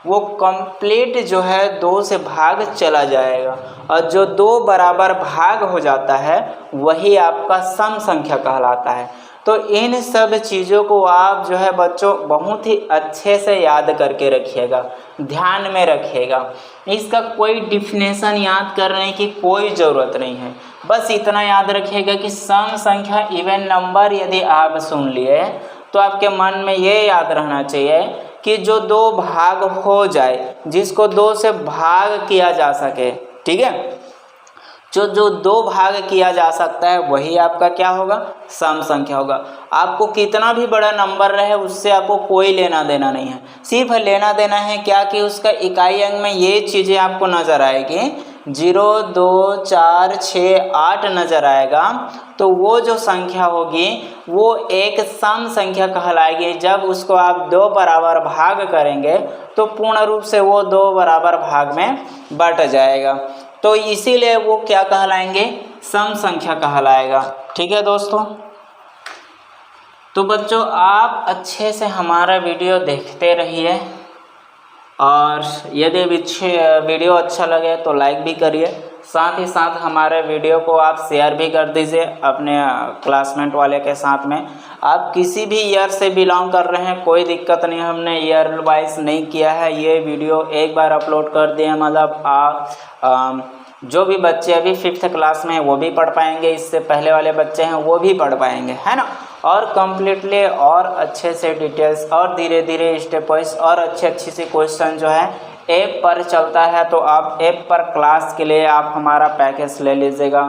वो कंप्लीट जो है 2 से भाग चला जाएगा, और जो 2 बराबर भाग हो जाता है वही आपका सम संख्या कहलाता है। तो इन सब चीज़ों को आप जो है बच्चों बहुत ही अच्छे से याद करके रखिएगा, ध्यान में रखिएगा। इसका कोई डिफिनेशन याद करने की कोई ज़रूरत नहीं है, बस इतना याद रखिएगा कि सम संख्या इवन नंबर यदि आप सुन लिए तो आपके मन में ये याद रहना चाहिए कि जो दो भाग हो जाए, जिसको दो से भाग किया जा सके, ठीक है, जो दो भाग किया जा सकता है वही आपका क्या होगा, सम संख्या होगा। आपको कितना भी बड़ा नंबर रहे उससे आपको कोई लेना देना नहीं है, सिर्फ लेना देना है क्या कि उसका इकाई अंक में ये चीज़ें आपको नज़र आएगी, 0, 2, 4, 6, 8 नज़र आएगा, तो वो जो संख्या होगी वो एक सम संख्या कहलाएगी। जब उसको आप दो बराबर भाग करेंगे तो पूर्ण रूप से वो दो बराबर भाग में बट जाएगा, तो इसीलिए वो क्या कहलाएंगे, सम संख्या कहलाएगा। ठीक है दोस्तों, तो बच्चों आप अच्छे से हमारा वीडियो देखते रहिए, और यदि वीडियो अच्छा लगे तो लाइक भी करिए, साथ ही साथ हमारे वीडियो को आप शेयर भी कर दीजिए अपने क्लासमेट वाले के साथ में। आप किसी भी ईयर से बिलोंग कर रहे हैं कोई दिक्कत नहीं, हमने ईयर वाइज नहीं किया है, ये वीडियो एक बार अपलोड कर दिए, मतलब आप जो भी बच्चे अभी 5th क्लास में हैं वो भी पढ़ पाएंगे, इससे पहले वाले बच्चे हैं वो भी पढ़ पाएंगे, है ना, और कम्प्लीटली और अच्छे से डिटेल्स और धीरे धीरे स्टेप वाइज और अच्छी सी क्वेश्चन जो है ऐप पर चलता है, तो आप ऐप पर क्लास के लिए आप हमारा पैकेज ले लीजिएगा,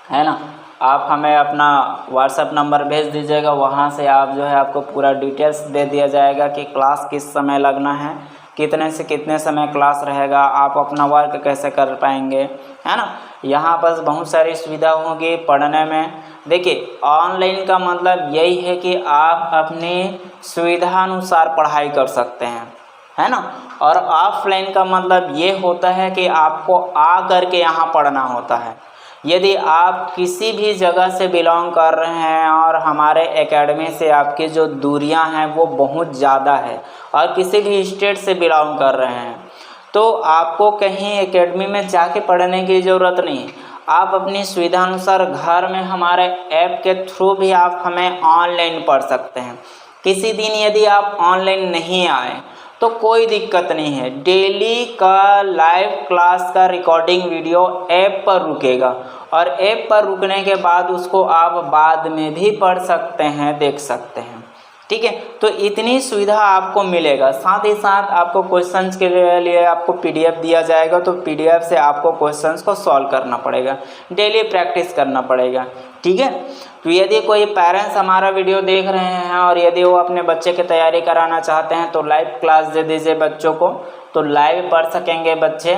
है ना। आप हमें अपना व्हाट्सएप नंबर भेज दीजिएगा, वहाँ से आप जो है आपको पूरा डिटेल्स दे दिया जाएगा कि क्लास किस समय लगना है, कितने से कितने समय क्लास रहेगा, आप अपना वर्क कैसे कर पाएंगे, है ना। यहाँ पर बहुत सारी सुविधा होगी पढ़ने में। देखिए ऑनलाइन का मतलब यही है कि आप अपनी सुविधा अनुसार पढ़ाई कर सकते हैं, है ना, और ऑफलाइन का मतलब ये होता है कि आपको आ कर के यहाँ पढ़ना होता है। यदि आप किसी भी जगह से बिलोंग कर रहे हैं और हमारे एकेडमी से आपकी जो दूरियां हैं वो बहुत ज़्यादा है, और किसी भी स्टेट से बिलोंग कर रहे हैं, तो आपको कहीं एकेडमी में जाके पढ़ने की ज़रूरत नहीं है। आप अपनी सुविधा अनुसार घर में हमारे ऐप के थ्रू भी आप हमें ऑनलाइन पढ़ सकते हैं। किसी दिन यदि आप ऑनलाइन नहीं आए तो कोई दिक्कत नहीं है, डेली का लाइव क्लास का रिकॉर्डिंग वीडियो ऐप पर रुकेगा, और ऐप पर रुकने के बाद उसको आप बाद में भी पढ़ सकते हैं, देख सकते हैं, ठीक है। तो इतनी सुविधा आपको मिलेगा। साथ ही साथ आपको क्वेश्चंस के लिए आपको पीडीएफ दिया जाएगा, तो पीडीएफ से आपको क्वेश्चंस को सॉल्व करना पड़ेगा, डेली प्रैक्टिस करना पड़ेगा, ठीक है। तो यदि कोई पेरेंट्स हमारा वीडियो देख रहे हैं और यदि वो अपने बच्चे की तैयारी कराना चाहते हैं तो लाइव क्लास दे दीजिए बच्चों को, तो लाइव पढ़ सकेंगे बच्चे।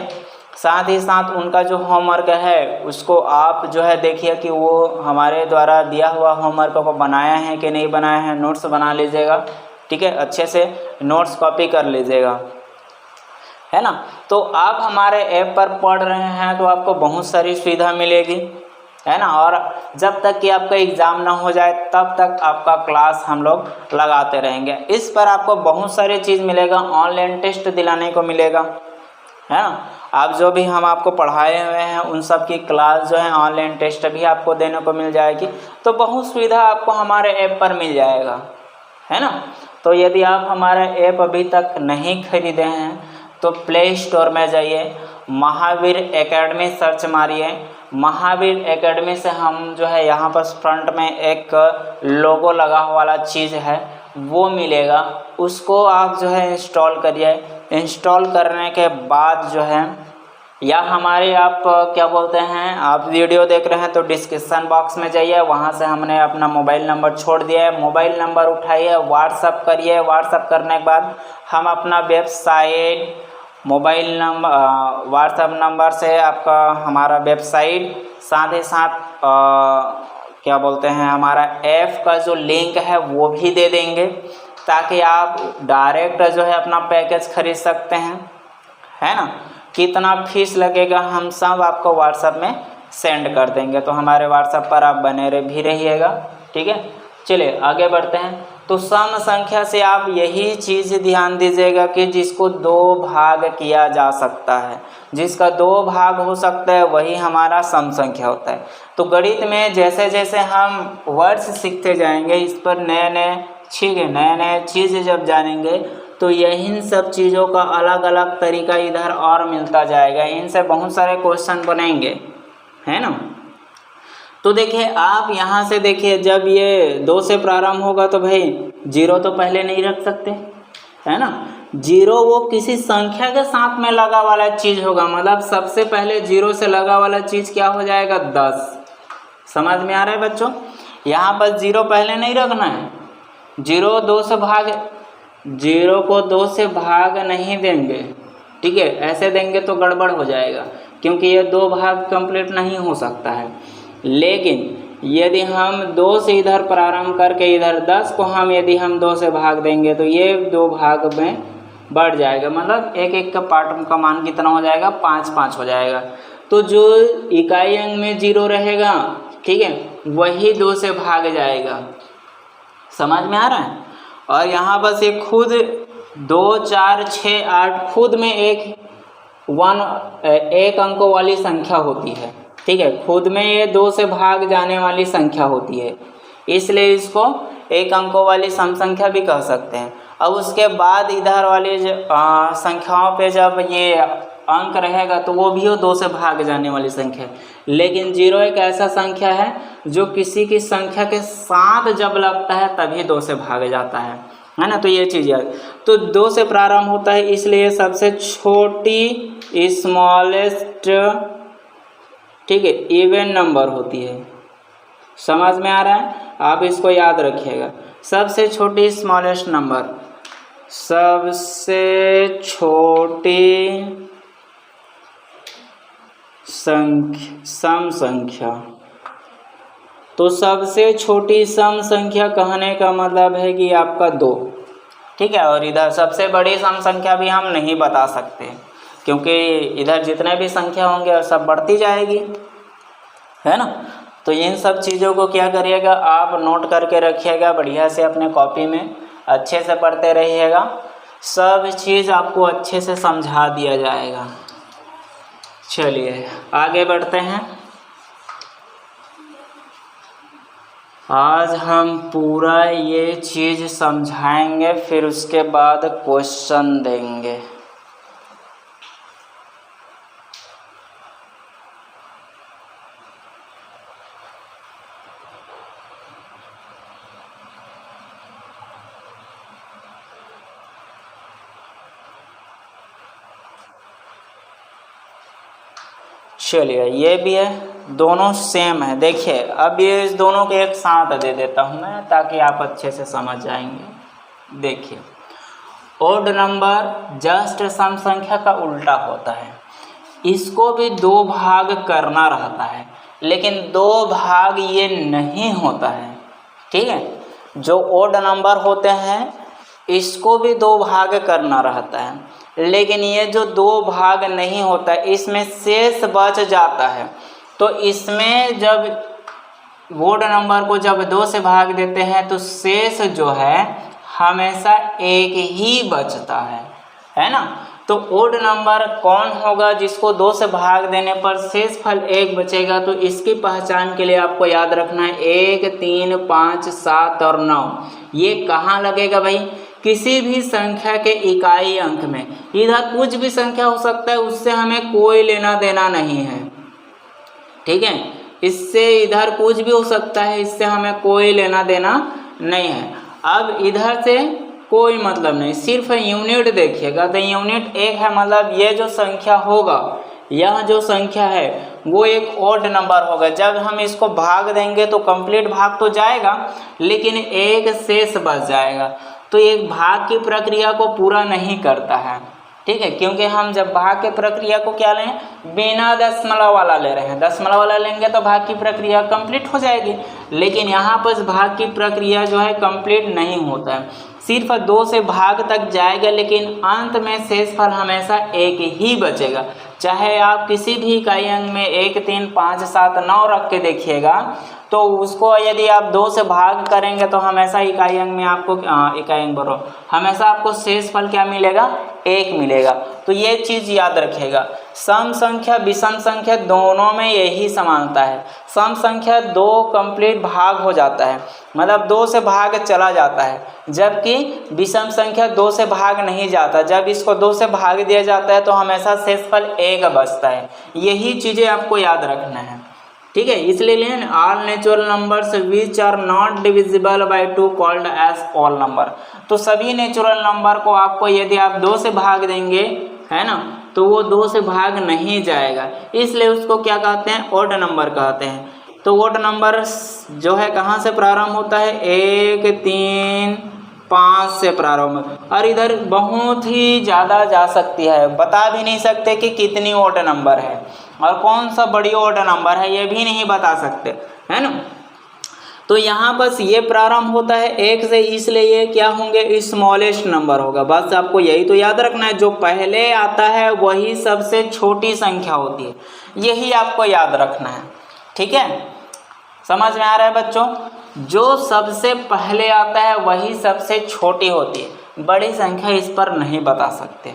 साथ ही साथ उनका जो होमवर्क है उसको आप जो है देखिए कि वो हमारे द्वारा दिया हुआ होमवर्क को बनाया है कि नहीं बनाया है, नोट्स बना लीजिएगा, ठीक है, अच्छे से नोट्स कॉपी कर लीजिएगा, है ना। तो आप हमारे ऐप पर पढ़ रहे हैं तो आपको बहुत सारी सुविधा मिलेगी, है ना, और जब तक कि आपका एग्ज़ाम ना हो जाए तब तक आपका क्लास हम लोग लगाते रहेंगे। इस पर आपको बहुत सारी चीज़ मिलेगा, ऑनलाइन टेस्ट दिलाने को मिलेगा, है ना। आप जो भी हम आपको पढ़ाए हुए हैं उन सब की क्लास जो है ऑनलाइन टेस्ट भी आपको देने को मिल जाएगी, तो बहुत सुविधा आपको हमारे ऐप पर मिल जाएगा, है ना। तो यदि आप हमारा ऐप अभी तक नहीं खरीदे हैं तो प्ले स्टोर में जाइए, महावीर एकेडमी सर्च मारिए, महावीर एकेडमी से हम जो है यहाँ पर फ्रंट में एक लोगो लगा हुआ वाला चीज़ है वो मिलेगा, उसको आप जो है इंस्टॉल करिए। इंस्टॉल करने के बाद जो है या हमारे आप क्या बोलते हैं, आप वीडियो देख रहे हैं तो डिस्क्रिप्शन बॉक्स में जाइए, वहाँ से हमने अपना मोबाइल नंबर छोड़ दिया है, मोबाइल नंबर उठाइए, व्हाट्सअप करिए, व्हाट्सअप करने के बाद हम अपना website mobile number WhatsApp number से आपका हमारा वेबसाइट, साथ ही साथ क्या बोलते हैं हमारा ऐप का जो लिंक है वो भी दे देंगे, ताकि आप डायरेक्ट जो है अपना पैकेज खरीद सकते हैं, है ना। कितना फीस लगेगा हम सब आपको व्हाट्सएप में सेंड कर देंगे, तो हमारे व्हाट्सएप पर आप बने भी रहिएगा, ठीक है। चलिए आगे बढ़ते हैं। तो सम संख्या से आप यही चीज़ ध्यान दीजिएगा कि जिसको 2 भाग किया जा सकता है, जिसका 2 भाग हो सकता है वही हमारा सम संख्या होता है। तो गणित में जैसे जैसे हम वर्ड्स सीखते जाएंगे, इस पर नए नए चीज़ जब जानेंगे तो यही सब चीज़ों का अलग अलग तरीका इधर और मिलता जाएगा, इनसे बहुत सारे क्वेश्चन बनेंगे, है ना। तो देखिए आप यहाँ से देखिए, जब ये 2 से प्रारंभ होगा तो भाई 0 तो पहले नहीं रख सकते, है ना। 0 वो किसी संख्या के साथ में लगा वाला चीज़ होगा, मतलब सबसे पहले 0 से लगा वाला चीज़ क्या हो जाएगा, 10। समझ में आ रहा है बच्चों। यहाँ पर 0 पहले नहीं रखना है, 0 को 2 से भाग नहीं देंगे, ठीक है। ऐसे देंगे तो गड़बड़ हो जाएगा, क्योंकि ये 2 भाग कंप्लीट नहीं हो सकता है। लेकिन यदि हम 2 से इधर प्रारंभ करके इधर 10 को यदि हम 2 से भाग देंगे तो ये 2 भाग में बढ़ जाएगा, मतलब एक एक का पार्ट का मान कितना हो जाएगा, 5 हो जाएगा। तो जो इकाई अंक में 0 रहेगा, ठीक है, वही 2 से भाग जाएगा। समझ में आ रहा है। और यहाँ बस ये खुद 2, 4, 6, 8 खुद में एक अंकों वाली संख्या होती है, ठीक है। खुद में ये 2 से भाग जाने वाली संख्या होती है, इसलिए इसको एक अंकों वाली सम संख्या भी कह सकते हैं। अब उसके बाद इधर वाली संख्याओं पे जब ये अंक रहेगा तो वो भी 2 से भाग जाने वाली संख्या है। लेकिन 0 एक ऐसा संख्या है जो किसी की संख्या के साथ जब लगता है तभी 2 से भाग जाता है ना। तो ये चीज़ याद, तो 2 से प्रारंभ होता है, इसलिए सबसे छोटी स्मॉलेस्ट, ठीक है, इवन नंबर होती है। समझ में आ रहा है, आप इसको याद रखिएगा। सबसे छोटी स्मॉलेस्ट नंबर, सबसे छोटी सम संख्या। तो सबसे छोटी सम संख्या कहने का मतलब है कि आपका 2, ठीक है। और इधर सबसे बड़ी सम संख्या भी हम नहीं बता सकते, क्योंकि इधर जितने भी संख्या होंगे सब बढ़ती जाएगी, है ना। तो इन सब चीज़ों को क्या करिएगा, आप नोट करके रखिएगा बढ़िया से अपने कॉपी में, अच्छे से पढ़ते रहिएगा, सब चीज़ आपको अच्छे से समझा दिया जाएगा। चलिए आगे बढ़ते हैं। आज हम पूरा ये चीज़ समझाएंगे, फिर उसके बाद क्वेश्चन देंगे। चलिए ये भी है, दोनों सेम है। देखिए अब ये इस दोनों के एक साथ दे देता हूँ मैं, ताकि आप अच्छे से समझ जाएंगे। देखिए ओड नंबर जस्ट सम संख्या का उल्टा होता है, इसको भी 2 भाग करना रहता है, लेकिन 2 भाग ये नहीं होता है, ठीक है। जो ओड नंबर होते हैं इसको भी 2 भाग करना रहता है, लेकिन ये जो 2 भाग नहीं होता, इसमें शेष बच जाता है। तो इसमें जब ओड नंबर को जब 2 से भाग देते हैं तो शेष जो है हमेशा 1 ही बचता है ना। तो ओड नंबर कौन होगा जिसको 2 से भाग देने पर शेष फल 1 बचेगा। तो इसकी पहचान के लिए आपको याद रखना है 1, 3, 5, 7 और 9 ये कहाँ लगेगा भाई, किसी भी संख्या के इकाई अंक में। इधर कुछ भी संख्या हो सकता है, उससे हमें कोई लेना देना नहीं है, ठीक है। इससे इधर कुछ भी हो सकता है, इससे हमें कोई लेना देना नहीं है। अब इधर से कोई मतलब नहीं, सिर्फ यूनिट देखिएगा। तो यूनिट 1 है, मतलब ये जो संख्या होगा, यह जो संख्या है वो एक ओड नंबर होगा। जब हम इसको भाग देंगे तो कंप्लीट भाग तो जाएगा, लेकिन 1 शेष बच जाएगा। तो एक भाग की प्रक्रिया को पूरा नहीं करता है, ठीक है, क्योंकि हम जब भाग की प्रक्रिया को क्या लें, बिना दशमलव वाला ले रहे हैं। दशमलव वाला लेंगे तो भाग की प्रक्रिया कंप्लीट हो जाएगी, लेकिन यहाँ पर भाग की प्रक्रिया जो है कंप्लीट नहीं होता है, सिर्फ 2 से भाग तक जाएगा, लेकिन अंत में शेष फल हमेशा 1 ही बचेगा। चाहे आप किसी भी इकाई अंक में 1, 3, 5, 7, 9 रख के देखिएगा, तो उसको यदि आप 2 से भाग करेंगे तो हमेशा इकाई अंक में आपको हमेशा आपको शेषफल क्या मिलेगा? 1 मिलेगा। तो ये चीज़ याद रखिएगा। सम संख्या विषम संख्या दोनों में यही समानता है। सम संख्या 2 कंप्लीट भाग हो जाता है, मतलब 2 से भाग चला जाता है, जबकि विषम संख्या 2 से भाग नहीं जाता। जब इसको 2 से भाग दिया जाता है तो हमेशा शेषफल 1 बचता है। यही चीज़ें आपको याद रखना है, ठीक है। इसलिए लें all natural numbers which are not divisible by 2 called as all number. तो सभी नेचुरल नंबर को आपको यदि आप 2 से भाग देंगे, है ना, तो वो 2 से भाग नहीं जाएगा, इसलिए उसको क्या कहते हैं? ऑड नंबर कहते हैं। तो ऑड नंबर जो है कहाँ से प्रारंभ होता है? 1, 3, 5 से प्रारंभ, और इधर बहुत ही ज़्यादा जा सकती है। बता भी नहीं सकते कि कितनी ऑड नंबर है और कौन सा बड़ी ऑड नंबर है, ये भी नहीं बता सकते, है ना। तो यहाँ बस ये प्रारंभ होता है 1 से, इसलिए ये क्या होंगे? स्मॉलेस्ट नंबर होगा। बस आपको यही तो याद रखना है, जो पहले आता है वही सबसे छोटी संख्या होती है, यही आपको याद रखना है, ठीक है। समझ में आ रहा है बच्चों? जो सबसे पहले आता है वही सबसे छोटी होती है, बड़ी संख्या इस पर नहीं बता सकते,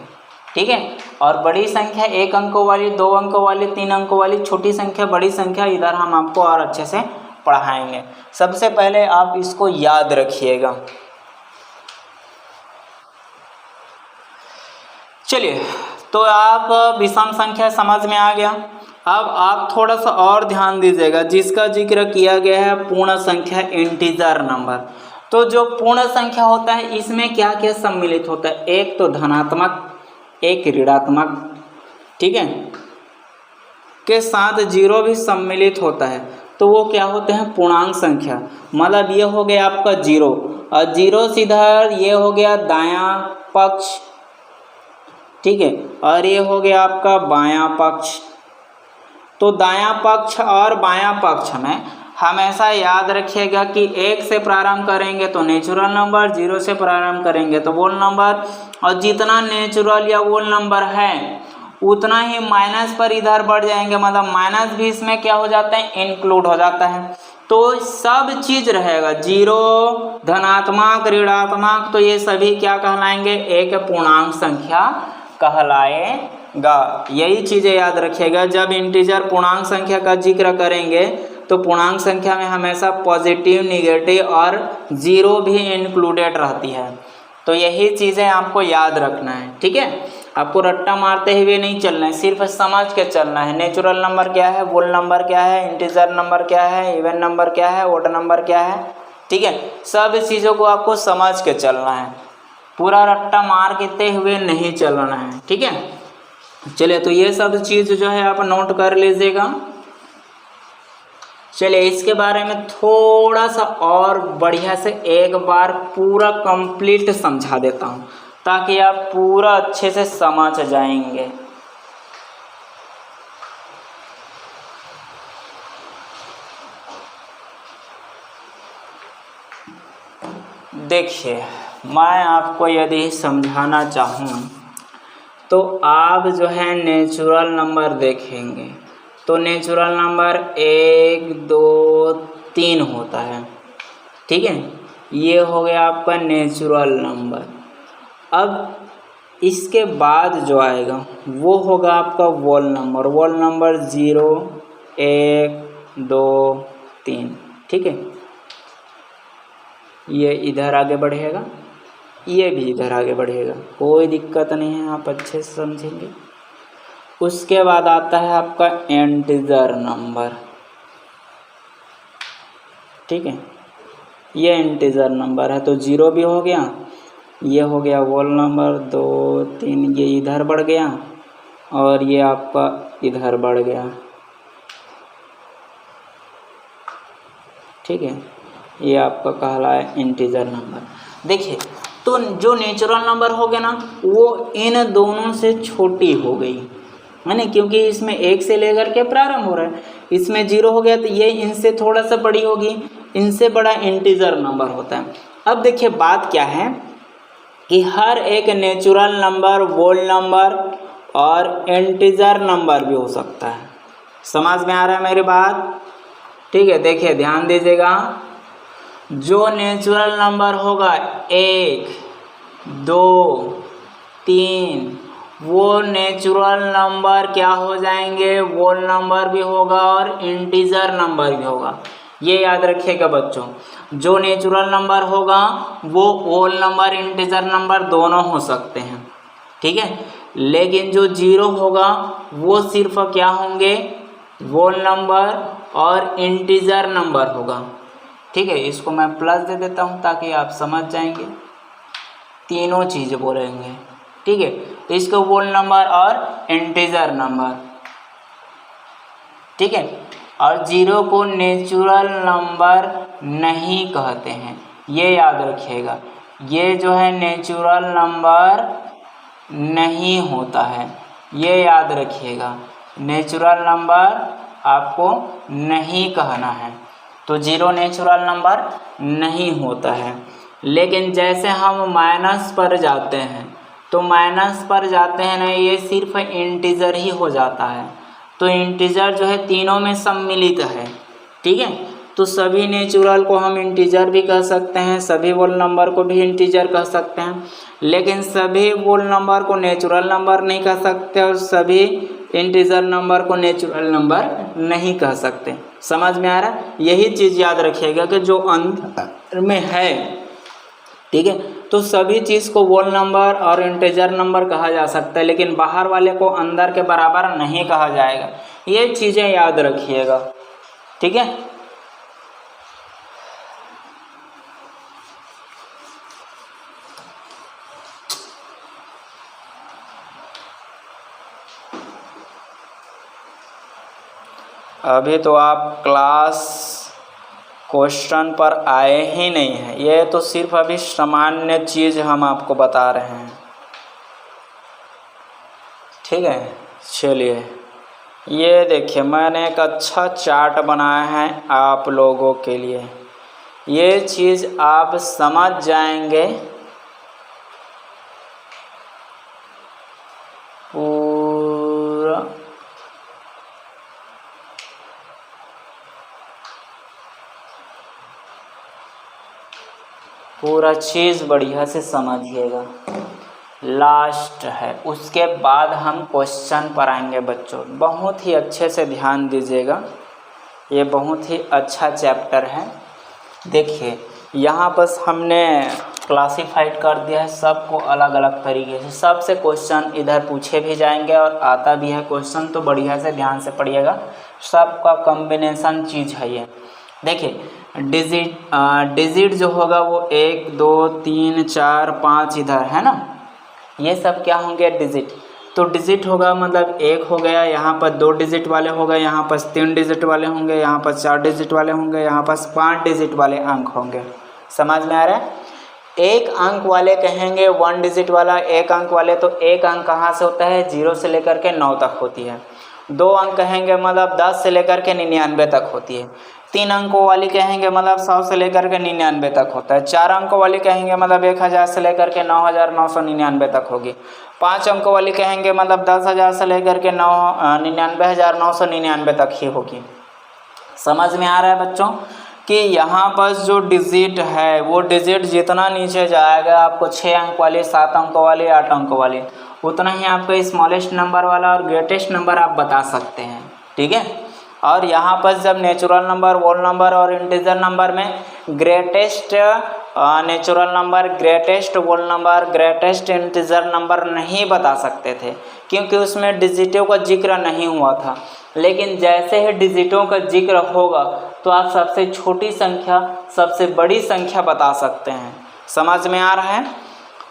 ठीक है। और बड़ी संख्या 1 अंकों वाली, 2 अंकों वाली, 3 अंकों वाली, छोटी संख्या, बड़ी संख्या, इधर हम आपको और अच्छे से पढ़ाएंगे। सबसे पहले आप इसको याद रखिएगा। चलिए, तो आप विषम संख्या समझ में आ गया। अब आप थोड़ा सा और ध्यान दीजिएगा, जिसका जिक्र किया गया है पूर्ण संख्या, इंटीजर नंबर। तो जो पूर्ण संख्या होता है इसमें क्या क्या सम्मिलित होता है? एक तो धनात्मक, एक ऋणात्मक, ठीक है, के साथ 0 भी सम्मिलित होता है, तो वो क्या होते हैं? पूर्णांक संख्या। मतलब ये हो गया आपका 0, और 0 सीधा ये हो गया दायां पक्ष, ठीक है, और ये हो गया आपका बायां पक्ष। तो दायां पक्ष और बायां पक्ष में हमेशा याद रखिएगा कि 1 से प्रारंभ करेंगे तो नेचुरल नंबर, 0 से प्रारंभ करेंगे तो वोल नंबर, और जितना नेचुरल या वोल नंबर है उतना ही माइनस पर इधर बढ़ जाएंगे, मतलब माइनस भी इसमें क्या हो जाता है? इंक्लूड हो जाता है। तो सब चीज़ रहेगा, 0, धनात्मक, ऋणात्मक, तो ये सभी क्या कहलाएंगे? एक पूर्णांक संख्या कहलाएगा। यही चीज़ें याद रखिएगा। जब इंटीजर पूर्णांक संख्या का जिक्र करेंगे तो पूर्णांक संख्या में हमेशा पॉजिटिव, निगेटिव और 0 भी इंक्लूडेड रहती है। तो यही चीज़ें आपको याद रखना है, ठीक है। आपको रट्टा मारते हुए नहीं चलना है, सिर्फ समझ के चलना है। नेचुरल नंबर क्या है, वोल नंबर क्या है, इंटीजर नंबर क्या है, इवन नंबर क्या है, ऑड नंबर क्या है, ठीक है। सब चीज़ों को आपको समझ के चलना है, पूरा रट्टा मार के हुए नहीं चलना है, ठीक है। चलिए, तो ये सब चीज़ जो है आप नोट कर लीजिएगा। चलिए, इसके बारे में थोड़ा सा और बढ़िया से एक बार पूरा कंप्लीट समझा देता हूँ, ताकि आप पूरा अच्छे से समझ जाएंगे। देखिए, मैं आपको यदि समझाना चाहूँ तो आप जो है नेचुरल नंबर देखेंगे तो नेचुरल नंबर 1, 2, 3 होता है, ठीक है। ये हो गया आपका नेचुरल नंबर। अब इसके बाद जो आएगा वो होगा आपका वोल नंबर। वोल नंबर 0, 1, 2, 3, ठीक है। ये इधर आगे बढ़ेगा, ये भी इधर आगे बढ़ेगा, कोई दिक्कत नहीं है, आप अच्छे से समझेंगे। उसके बाद आता है आपका इंटीजर नंबर, ठीक है। ये इंटीजर नंबर है, तो 0 भी हो गया, ये हो गया वोल नंबर 2, 3, ये इधर बढ़ गया और ये आपका इधर बढ़ गया, ठीक है। ये आपका कहलाए इंटीजर नंबर। देखिए, तो जो नेचुरल नंबर हो गया ना, वो इन दोनों से छोटी हो गई, है ना, क्योंकि इसमें 1 से लेकर के प्रारंभ हो रहा है। इसमें 0 हो गया तो ये इनसे थोड़ा सा बड़ी होगी, इनसे बड़ा इंटीजर नंबर होता है। अब देखिए, बात क्या है कि हर एक नेचुरल नंबर, वोल नंबर और इंटीजर नंबर भी हो सकता है। समझ में आ रहा है मेरी बात? ठीक है, देखिए ध्यान दीजिएगा, जो नेचुरल नंबर होगा 1, 2, 3, वो नेचुरल नंबर क्या हो जाएंगे, वोल नंबर भी होगा और इंटीजर नंबर भी होगा। ये याद रखिएगा बच्चों, जो नेचुरल नंबर होगा वो वोल नंबर इंटीजर नंबर दोनों हो सकते हैं, ठीक है। लेकिन जो जीरो होगा वो सिर्फ क्या होंगे, वोल नंबर और इंटीजर नंबर होगा, ठीक है। इसको मैं प्लस दे देता हूँ ताकि आप समझ जाएंगे, तीनों चीज़ बोलेंगे, ठीक है। तो इसको वोल नंबर और इंटीजर नंबर, ठीक है। और जीरो को नेचुरल नंबर नहीं कहते हैं, ये याद रखिएगा। ये जो है नेचुरल नंबर नहीं होता है, ये याद रखिएगा। नेचुरल नंबर आपको नहीं कहना है, तो जीरो नेचुरल नंबर नहीं होता है। लेकिन जैसे हम माइनस पर जाते हैं, तो माइनस पर जाते हैं ना, ये सिर्फ इंटीजर ही हो जाता है। तो इंटीजर जो है तीनों में सम्मिलित है, ठीक है। तो सभी नेचुरल को हम इंटीजर भी कह सकते हैं, सभी वोल नंबर को भी इंटीजर कह सकते हैं, लेकिन सभी वोल नंबर को नेचुरल नंबर नहीं कह सकते और सभी इंटीजर नंबर को नेचुरल नंबर नहीं कह सकते। समझ में आ रहा है? यही चीज़ याद रखिएगा कि जो अंदर में है, ठीक है, तो सभी चीज़ को वोल नंबर और इंटीजर नंबर कहा जा सकता है, लेकिन बाहर वाले को अंदर के बराबर नहीं कहा जाएगा। ये चीज़ें याद रखिएगा, ठीक है। अभी तो आप क्लास क्वेश्चन पर आए ही नहीं हैं, ये तो सिर्फ अभी सामान्य चीज़ हम आपको बता रहे हैं, ठीक है। चलिए ये देखिए, मैंने एक अच्छा चार्ट बनाया है आप लोगों के लिए, ये चीज़ आप समझ जाएंगे पूरा चीज़ बढ़िया से समझिएगा। लास्ट है, उसके बाद हम क्वेश्चन पर आएंगे बच्चों। बहुत ही अच्छे से ध्यान दीजिएगा, ये बहुत ही अच्छा चैप्टर है। देखिए यहाँ पर हमने क्लासिफाइड कर दिया है सबको अलग अलग तरीके से, सबसे क्वेश्चन इधर पूछे भी जाएंगे और आता भी है क्वेश्चन, तो बढ़िया से ध्यान से पढ़िएगा, सबका कॉम्बिनेशन चीज़ है ये। देखिए डिजिट जो होगा वो 1, 2, 3, 4, 5 इधर है ना, ये सब क्या होंगे, डिजिट। तो डिजिट होगा मतलब 1 हो गया, यहाँ पर 2 डिजिट वाले हो गए, यहाँ पर 3 डिजिट वाले होंगे, यहाँ पर 4 डिजिट वाले होंगे, यहाँ पर 5 डिजिट वाले अंक होंगे। समझ में आ रहा है? एक अंक वाले कहेंगे 1 डिजिट वाला, एक अंक वाले तो एक अंक कहाँ से होता है, 0 से लेकर के 9 तक होती है। 2 अंक कहेंगे मतलब 10 से लेकर के 99 तक होती है। 3 अंकों वाली कहेंगे मतलब 100 से लेकर के 99 तक होता है। 4 अंकों वाली कहेंगे मतलब 1000 से लेकर के 9999 तक होगी। 5 अंकों वाली कहेंगे मतलब 10,000 से लेकर के 99,999 तक ही होगी। समझ में आ रहा है बच्चों कि यहाँ पर जो डिजिट है वो डिजिट जितना नीचे जाएगा, आपको 6 अंक वाली, 7 अंकों वाली, 8 अंकों वाली, उतना ही आपको स्मॉलेस्ट नंबर वाला और ग्रेटेस्ट नंबर आप बता सकते हैं, ठीक है। और यहाँ पर जब नेचुरल नंबर, वोल नंबर और इंटीजर नंबर में ग्रेटेस्ट नेचुरल नंबर, ग्रेटेस्ट वोल नंबर, ग्रेटेस्ट इंटीजर नंबर नहीं बता सकते थे, क्योंकि उसमें डिजिटों का जिक्र नहीं हुआ था। लेकिन जैसे ही डिजिटों का जिक्र होगा तो आप सबसे छोटी संख्या, सबसे बड़ी संख्या बता सकते हैं। समझ में आ रहा है?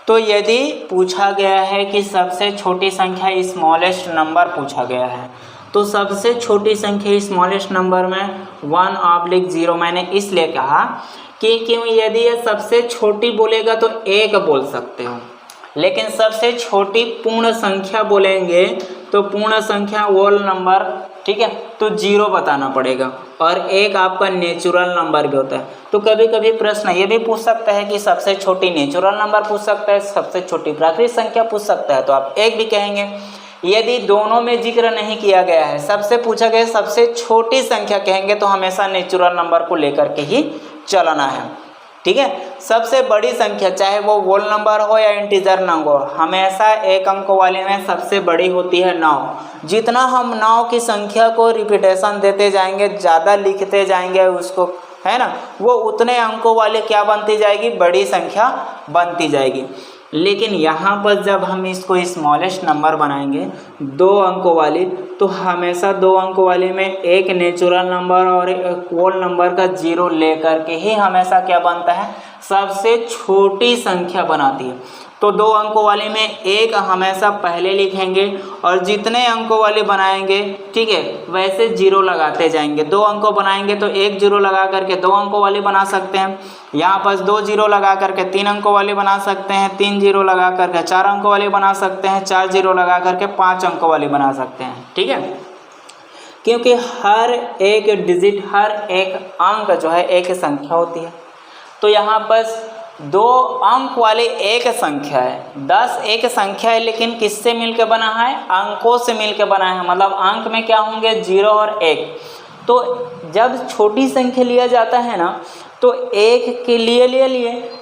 तो यदि पूछा गया है कि सबसे छोटी संख्या स्मॉलेस्ट नंबर पूछा गया है, तो सबसे छोटी संख्या स्मॉलेस्ट नंबर में 1/0 मैंने इसलिए कहा कि क्यों, यदि ये सबसे छोटी बोलेगा तो 1 बोल सकते हो, लेकिन सबसे छोटी पूर्ण संख्या बोलेंगे तो पूर्ण संख्या वोल नंबर, ठीक है, तो 0 बताना पड़ेगा। और 1 आपका नेचुरल नंबर भी होता है। तो कभी कभी प्रश्न ये भी पूछ सकता है कि सबसे छोटी नेचुरल नंबर पूछ सकता है, सबसे छोटी प्राकृतिक संख्या पूछ सकता है, तो आप 1 भी कहेंगे। यदि दोनों में जिक्र नहीं किया गया है, सबसे पूछा गया सबसे छोटी संख्या कहेंगे तो हमेशा नेचुरल नंबर को लेकर के ही चलना है। ठीक है, सबसे बड़ी संख्या चाहे वो होल नंबर हो या इंटीजर नंबर हो, हमेशा एक अंक वाले में सबसे बड़ी होती है 9। जितना हम 9 की संख्या को रिपीटेशन देते जाएंगे, ज़्यादा लिखते जाएंगे उसको, है ना, वो उतने अंकों वाले क्या बनती जाएगी, बड़ी संख्या बनती जाएगी। लेकिन यहाँ पर जब हम इसको स्मॉलेस्ट नंबर बनाएंगे 2 अंकों वाली, तो हमेशा 2 अंकों वाले में एक नेचुरल नंबर और एक होल नंबर का 0 लेकर के ही हमेशा क्या बनता है, सबसे छोटी संख्या बनाती है। तो 2 अंकों वाले में एक हमेशा पहले लिखेंगे और जितने अंकों वाले बनाएंगे, ठीक है, वैसे 0 लगाते जाएंगे। 2 अंकों बनाएंगे तो 1 0 लगा करके 2 अंकों वाले बना सकते हैं। यहाँ पर 2 0 लगा करके 3 अंकों वाले बना सकते हैं। 3 0 लगा करके 4 अंकों वाले बना सकते हैं। 4 0 लगा करके 5 अंकों वाले बना सकते हैं। ठीक है, क्योंकि हर एक डिजिट, हर एक अंक जो है एक संख्या होती है। तो यहाँ पर 2 अंक वाले एक संख्या है, 10 एक संख्या है, लेकिन किससे मिलकर बना है, अंकों से मिलकर बना है। मतलब अंक में क्या होंगे, 0 और 1। तो जब छोटी संख्या लिया जाता है ना, तो 1 के लिए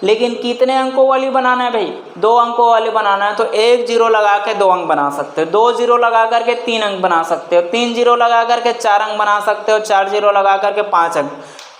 लेकिन कितने अंकों वाली बनाना है भाई, 2 अंकों वाली बनाना है। तो 1 0 लगा के 2 अंक बना सकते हो, 2 0 लगा करके 3 अंक बना सकते हो, 3 0 लगा करके 4 अंक बना सकते हो, 4 0 लगा करके 5 अंक,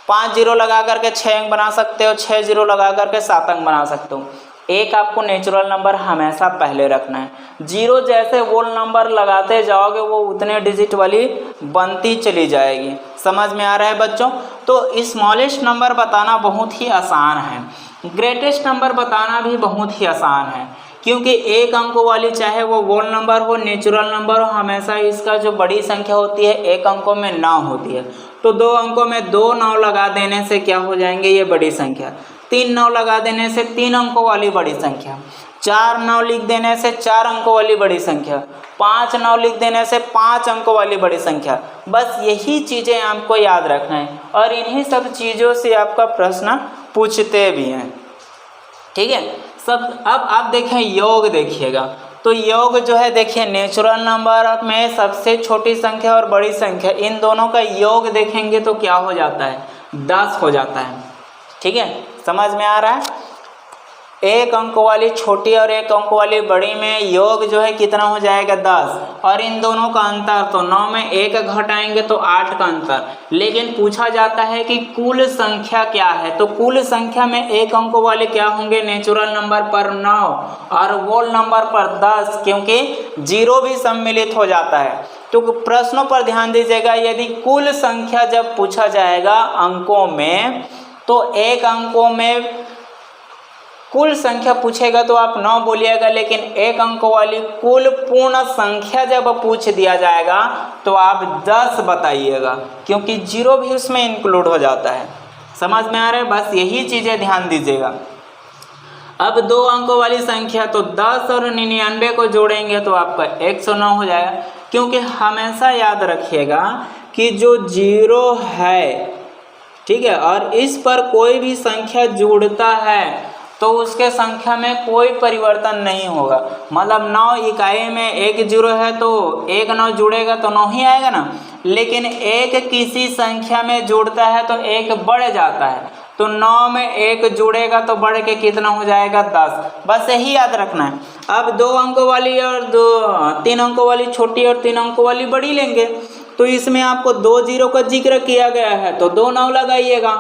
5 0 लगा करके 6 अंक बना सकते हो, 6 0 लगा करके 7 अंक बना सकते हो। एक आपको नेचुरल नंबर हमेशा पहले रखना है। 0 जैसे होल नंबर लगाते जाओगे वो उतने डिजिट वाली बनती चली जाएगी। समझ में आ रहा है बच्चों? तो स्मॉलेस्ट नंबर बताना बहुत ही आसान है, ग्रेटेस्ट नंबर बताना भी बहुत ही आसान है, क्योंकि एक अंकों वाली चाहे वो होल नंबर हो, नेचुरल नंबर हो, हमेशा इसका जो बड़ी संख्या होती है एक अंकों में 9 होती है। तो 2 अंकों में 2 9 लगा देने से क्या हो जाएंगे, ये बड़ी संख्या। 3 9 लगा देने से 3 अंकों वाली बड़ी संख्या। 4 9 लिख देने से 4 अंकों वाली बड़ी संख्या। 5 9 लिख देने से 5 अंकों वाली बड़ी संख्या। बस यही चीज़ें आपको याद रखना है और इन्हीं सब चीज़ों से आपका प्रश्न पूछते भी हैं। ठीक है सब। अब आप देखें योग, देखिएगा तो योग जो है, देखिए नेचुरल नंबर में सबसे छोटी संख्या और बड़ी संख्या, इन दोनों का योग देखेंगे तो क्या हो जाता है, 10 हो जाता है। ठीक है, समझ में आ रहा है? एक अंक वाली छोटी और एक अंक वाली बड़ी में योग जो है कितना हो जाएगा, 10। और इन दोनों का अंतर, तो 9 में 1 घटाएंगे तो 8 का अंतर। लेकिन पूछा जाता है कि कुल संख्या क्या है, तो कुल संख्या में एक अंक वाले क्या होंगे, नेचुरल नंबर पर 9 और होल नंबर पर 10, क्योंकि 0 भी सम्मिलित हो जाता है। तो प्रश्नों पर ध्यान दीजिएगा, यदि कुल संख्या जब पूछा जाएगा अंकों में, तो एक अंकों में कुल संख्या पूछेगा तो आप 9 बोलिएगा, लेकिन एक अंक वाली कुल पूर्ण संख्या जब पूछ दिया जाएगा तो आप 10 बताइएगा, क्योंकि 0 भी उसमें इंक्लूड हो जाता है। समझ में आ रहा है? बस यही चीज़ें ध्यान दीजिएगा। अब 2 अंकों वाली संख्या, तो 10 और 99 को जोड़ेंगे तो आपका 109 हो जाएगा, क्योंकि हमेशा याद रखिएगा कि जो 0 है, ठीक है, और इस पर कोई भी संख्या जुड़ता है तो उसके संख्या में कोई परिवर्तन नहीं होगा। मतलब 9 इकाई में 1 0 है तो 1 9 जुड़ेगा तो 9 ही आएगा ना, लेकिन 1 किसी संख्या में जुड़ता है तो 1 बढ़ जाता है, तो 9 में 1 जुड़ेगा तो बढ़ के कितना हो जाएगा, 10। बस यही याद रखना है। अब 2 अंकों वाली और 3 अंकों वाली छोटी और 3 अंकों वाली बड़ी लेंगे, तो इसमें आपको 2 0 का जिक्र किया गया है तो 2 9 लगाइएगा।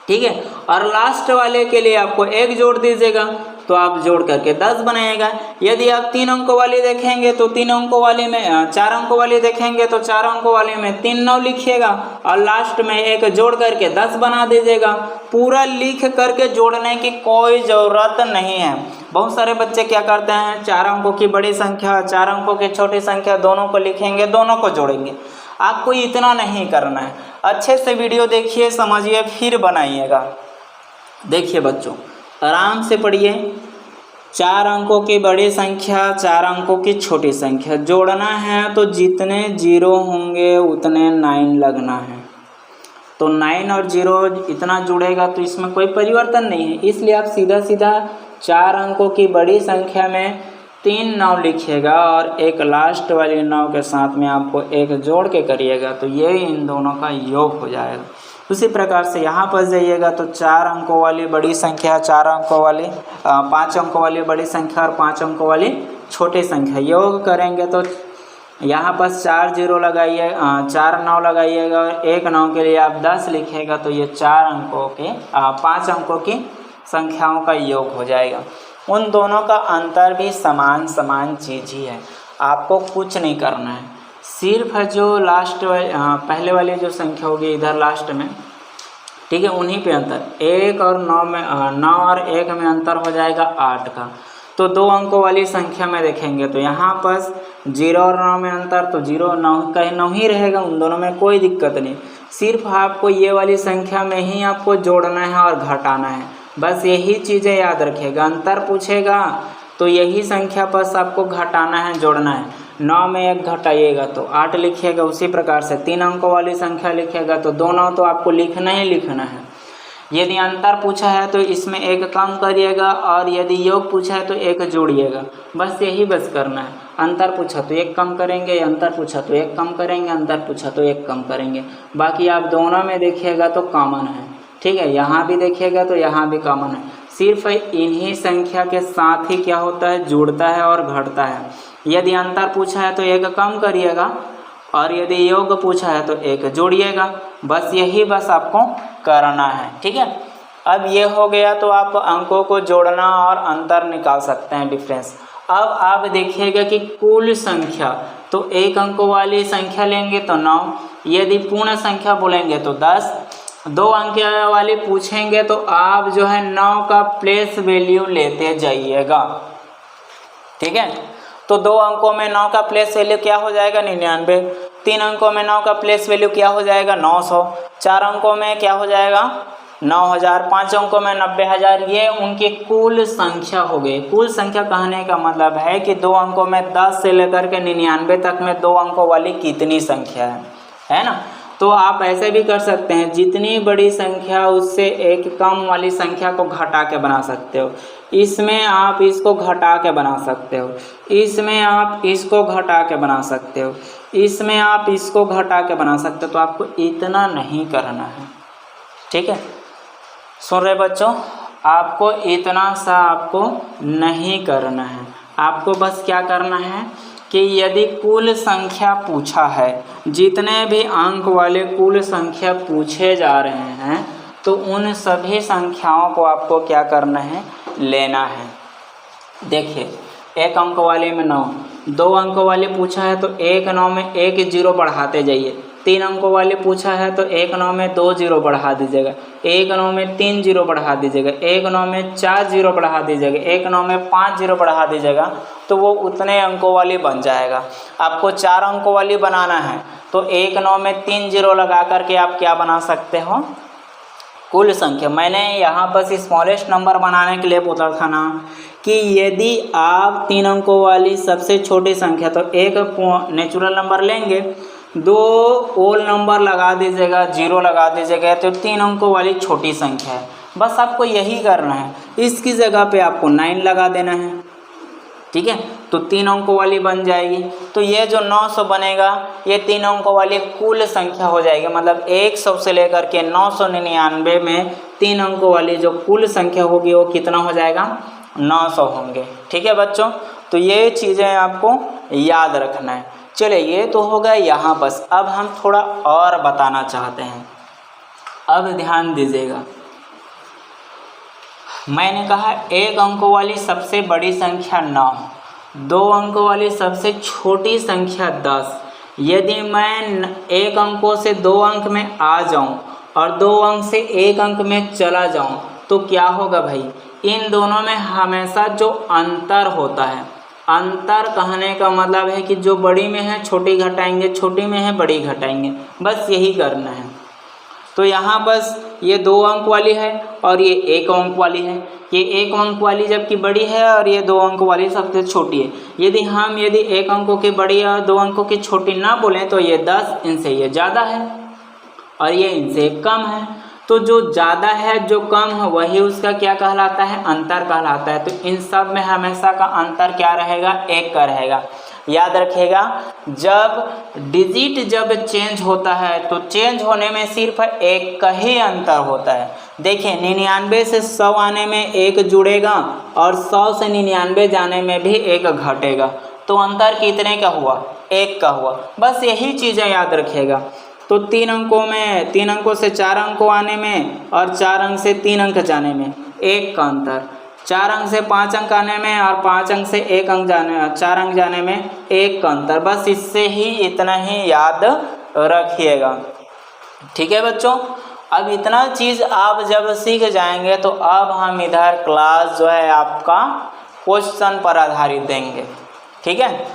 ठीक है, और लास्ट वाले के लिए आपको 1 जोड़ दीजिएगा, तो आप जोड़ करके 10 बनाइएगा। यदि आप 3 अंकों वाली देखेंगे तो 3 अंकों वाले में 4 अंकों वाली देखेंगे तो 4 अंकों वाले में 3 9 लिखिएगा और लास्ट में 1 जोड़ करके 10 बना दीजिएगा। पूरा लिख करके जोड़ने की कोई ज़रूरत नहीं है। बहुत सारे बच्चे क्या करते हैं, 4 अंकों की बड़ी संख्या, 4 अंकों की छोटी संख्या, दोनों को लिखेंगे, दोनों को जोड़ेंगे। आपको इतना नहीं करना है। अच्छे से वीडियो देखिए, समझिए, फिर बनाइएगा। देखिए बच्चों, आराम से पढ़िए। 4 अंकों की बड़ी संख्या, 4 अंकों की छोटी संख्या जोड़ना है तो जितने 0 होंगे उतने 9 लगना है। तो 9 और 0 इतना जुड़ेगा तो इसमें कोई परिवर्तन नहीं है, इसलिए आप सीधा सीधा 4 अंकों की बड़ी संख्या में 3 9 लिखिएगा और एक लास्ट वाली 9 के साथ में आपको एक जोड़ के करिएगा तो ये इन दोनों का योग हो जाएगा। उसी प्रकार से यहाँ पर जाइएगा तो 4 अंकों वाली बड़ी संख्या, 4 अंकों वाली 5 अंकों वाली बड़ी संख्या और 5 अंकों वाली छोटी संख्या योग करेंगे तो यहाँ पर 4 0 लगाइए, 4 9 लगाइएगा और 1 9 के लिए आप 10 लिखिएगा तो ये 4 अंकों के 5 अंकों की संख्याओं का योग हो जाएगा। उन दोनों का अंतर भी समान चीज़ ही है, आपको कुछ नहीं करना है, सिर्फ जो लास्ट पहले वाली जो संख्या होगी इधर लास्ट में, ठीक है, उन्हीं पे अंतर 1 और 9 में 9 और 1 में अंतर हो जाएगा 8 का। तो 2 अंकों वाली संख्या में देखेंगे तो यहाँ पर 0 और 9 में अंतर तो 0 9 का 9 ही रहेगा, उन दोनों में कोई दिक्कत नहीं। सिर्फ आपको ये वाली संख्या में ही आपको जोड़ना है और घटाना है, बस यही चीज़ें याद रखिएगा। अंतर पूछेगा तो यही संख्या बस आपको घटाना है, जोड़ना है। 9 में 1 घटाइएगा तो 8 लिखिएगा। उसी प्रकार से 3 अंकों वाली संख्या लिखिएगा तो 2 9 तो आपको लिखना ही लिखना है। यदि अंतर पूछा है तो इसमें 1 कम करिएगा और यदि योग पूछा है तो 1 जोड़िएगा, बस यही करना है। अंतर पूछा तो 1 कम करेंगे, अंतर पूछा तो 1 कम करेंगे, अंतर पूछा तो 1 कम करेंगे। बाकी आप दोनों में देखिएगा तो कॉमन है, ठीक है, यहाँ भी देखिएगा तो यहाँ भी कॉमन है। सिर्फ इन्हीं संख्या के साथ ही क्या होता है, जुड़ता है और घटता है। यदि अंतर पूछा है तो 1 कम करिएगा और यदि योग पूछा है तो 1 जोड़िएगा, बस यही आपको करना है, ठीक है। अब ये हो गया तो आप अंकों को जोड़ना और अंतर निकाल सकते हैं, डिफरेंस। अब आप देखिएगा कि कुल संख्या तो 1 अंकों वाली संख्या लेंगे तो 9, यदि पूर्ण संख्या बोलेंगे तो 10, 2 अंक वाली पूछेंगे तो आप जो है 9 का प्लेस वैल्यू लेते जाइएगा, ठीक है। तो 2 अंकों में 9 का प्लेस वैल्यू क्या हो जाएगा 99, 3 अंकों में 9 का प्लेस वैल्यू क्या हो जाएगा 900, 4 अंकों में क्या हो जाएगा 9000, 5 अंकों में 90000। ये उनकी कुल संख्या हो गई। कुल संख्या कहने का मतलब है कि 2 अंकों में 10 से लेकर के 99 तक में 2 अंकों वाली कितनी संख्या है ना। तो आप ऐसे भी कर सकते हैं, जितनी बड़ी संख्या उससे एक कम वाली संख्या को घटा के बना सकते हो। इसमें आप इसको घटा के बना सकते हो, इसमें आप इसको घटा के बना सकते हो, इसमें आप इसको घटा के बना सकते हो। तो आपको इतना नहीं करना है, ठीक है। सुन रहे बच्चों, आपको इतना सा आपको नहीं करना है। आपको बस क्या करना है कि यदि कुल संख्या पूछा है, जितने भी अंक वाले कुल संख्या पूछे जा रहे हैं तो उन सभी संख्याओं को आपको क्या करना है, लेना है। देखिए 1 अंक वाले में 9, 2 अंकों वाले पूछा है तो 1 9 में 1 0 बढ़ाते जाइए। 3 अंकों वाले पूछा है तो 1 9 में 2 0 बढ़ा दीजिएगा, 1 9 में 3 0 बढ़ा दीजिएगा, 1 9 में 4 0 बढ़ा दीजिएगा, 1 9 में 5 0 बढ़ा दीजिएगा, तो वो उतने अंकों वाली बन जाएगा। आपको 4 अंकों वाली बनाना है तो 1 9 में 3 0 लगा करके आप क्या बना सकते हो, कुल संख्या। मैंने यहाँ पर स्मॉलेस्ट नंबर बनाने के लिए बोला था ना कि यदि आप 3 अंकों वाली सबसे छोटी संख्या तो एक नेचुरल नंबर लेंगे, 2 ओल नंबर लगा दीजिएगा, 0 लगा दीजिएगा, तो 3 अंकों वाली छोटी संख्या है। बस आपको यही करना है। इसकी जगह पे आपको 9 लगा देना है, ठीक है। तो 3 अंकों वाली बन जाएगी। तो ये जो 900 बनेगा ये 3 अंकों वाली कुल संख्या हो जाएगी। मतलब 100 से लेकर के 999 में 3 अंकों वाली जो कुल संख्या होगी वो कितना हो जाएगा, 900 होंगे, ठीक है बच्चों। तो ये चीज़ें आपको याद रखना है। चलिए ये तो होगा यहाँ बस। अब हम थोड़ा और बताना चाहते हैं। अब ध्यान दीजिएगा, मैंने कहा 1 अंकों वाली सबसे बड़ी संख्या 9, 2 अंकों वाली सबसे छोटी संख्या 10। यदि मैं 1 अंकों से 2 अंक में आ जाऊं और 2 अंक से 1 अंक में चला जाऊं तो क्या होगा भाई, इन दोनों में हमेशा जो अंतर होता है, अंतर कहने का मतलब है कि जो बड़ी में है छोटी घटाएंगे, छोटी में है बड़ी घटाएंगे, बस यही करना है। तो यहाँ बस ये 2 अंक वाली है और ये 1 अंक वाली है। ये 1 अंक वाली जबकि बड़ी है और ये 2 अंक वाली सबसे छोटी है। यदि 1 अंकों की बड़ी और 2 अंकों की छोटी ना बोलें तो ये 10 इनसे ये ज़्यादा है और ये इनसे कम है। तो जो ज़्यादा है जो कम है वही उसका क्या कहलाता है, अंतर कहलाता है। तो इन सब में हमेशा का अंतर क्या रहेगा, 1 का रहेगा। याद रखिएगा, जब डिजिट जब चेंज होता है तो चेंज होने में सिर्फ 1 का ही अंतर होता है। देखिए 99 से 100 आने में 1 जुड़ेगा और 100 से 99 जाने में भी 1 घटेगा, तो अंतर कितने का हुआ, 1 का हुआ। बस यही चीज़ें याद रखिएगा। तो 3 अंकों में, 3 अंकों से 4 अंकों आने में और 4 अंक से 3 अंक जाने में 1 का अंतर, 4 अंक से 5 अंक आने में और 5 अंक से 1 अंक जाने, 4 अंक जाने में 1 का अंतर। बस इससे ही इतना ही याद रखिएगा। ठीक है बच्चों, अब इतना चीज़ आप जब सीख जाएंगे तो अब हम इधर क्लास जो है आपका क्वेश्चन पर आधारित देंगे। ठीक है।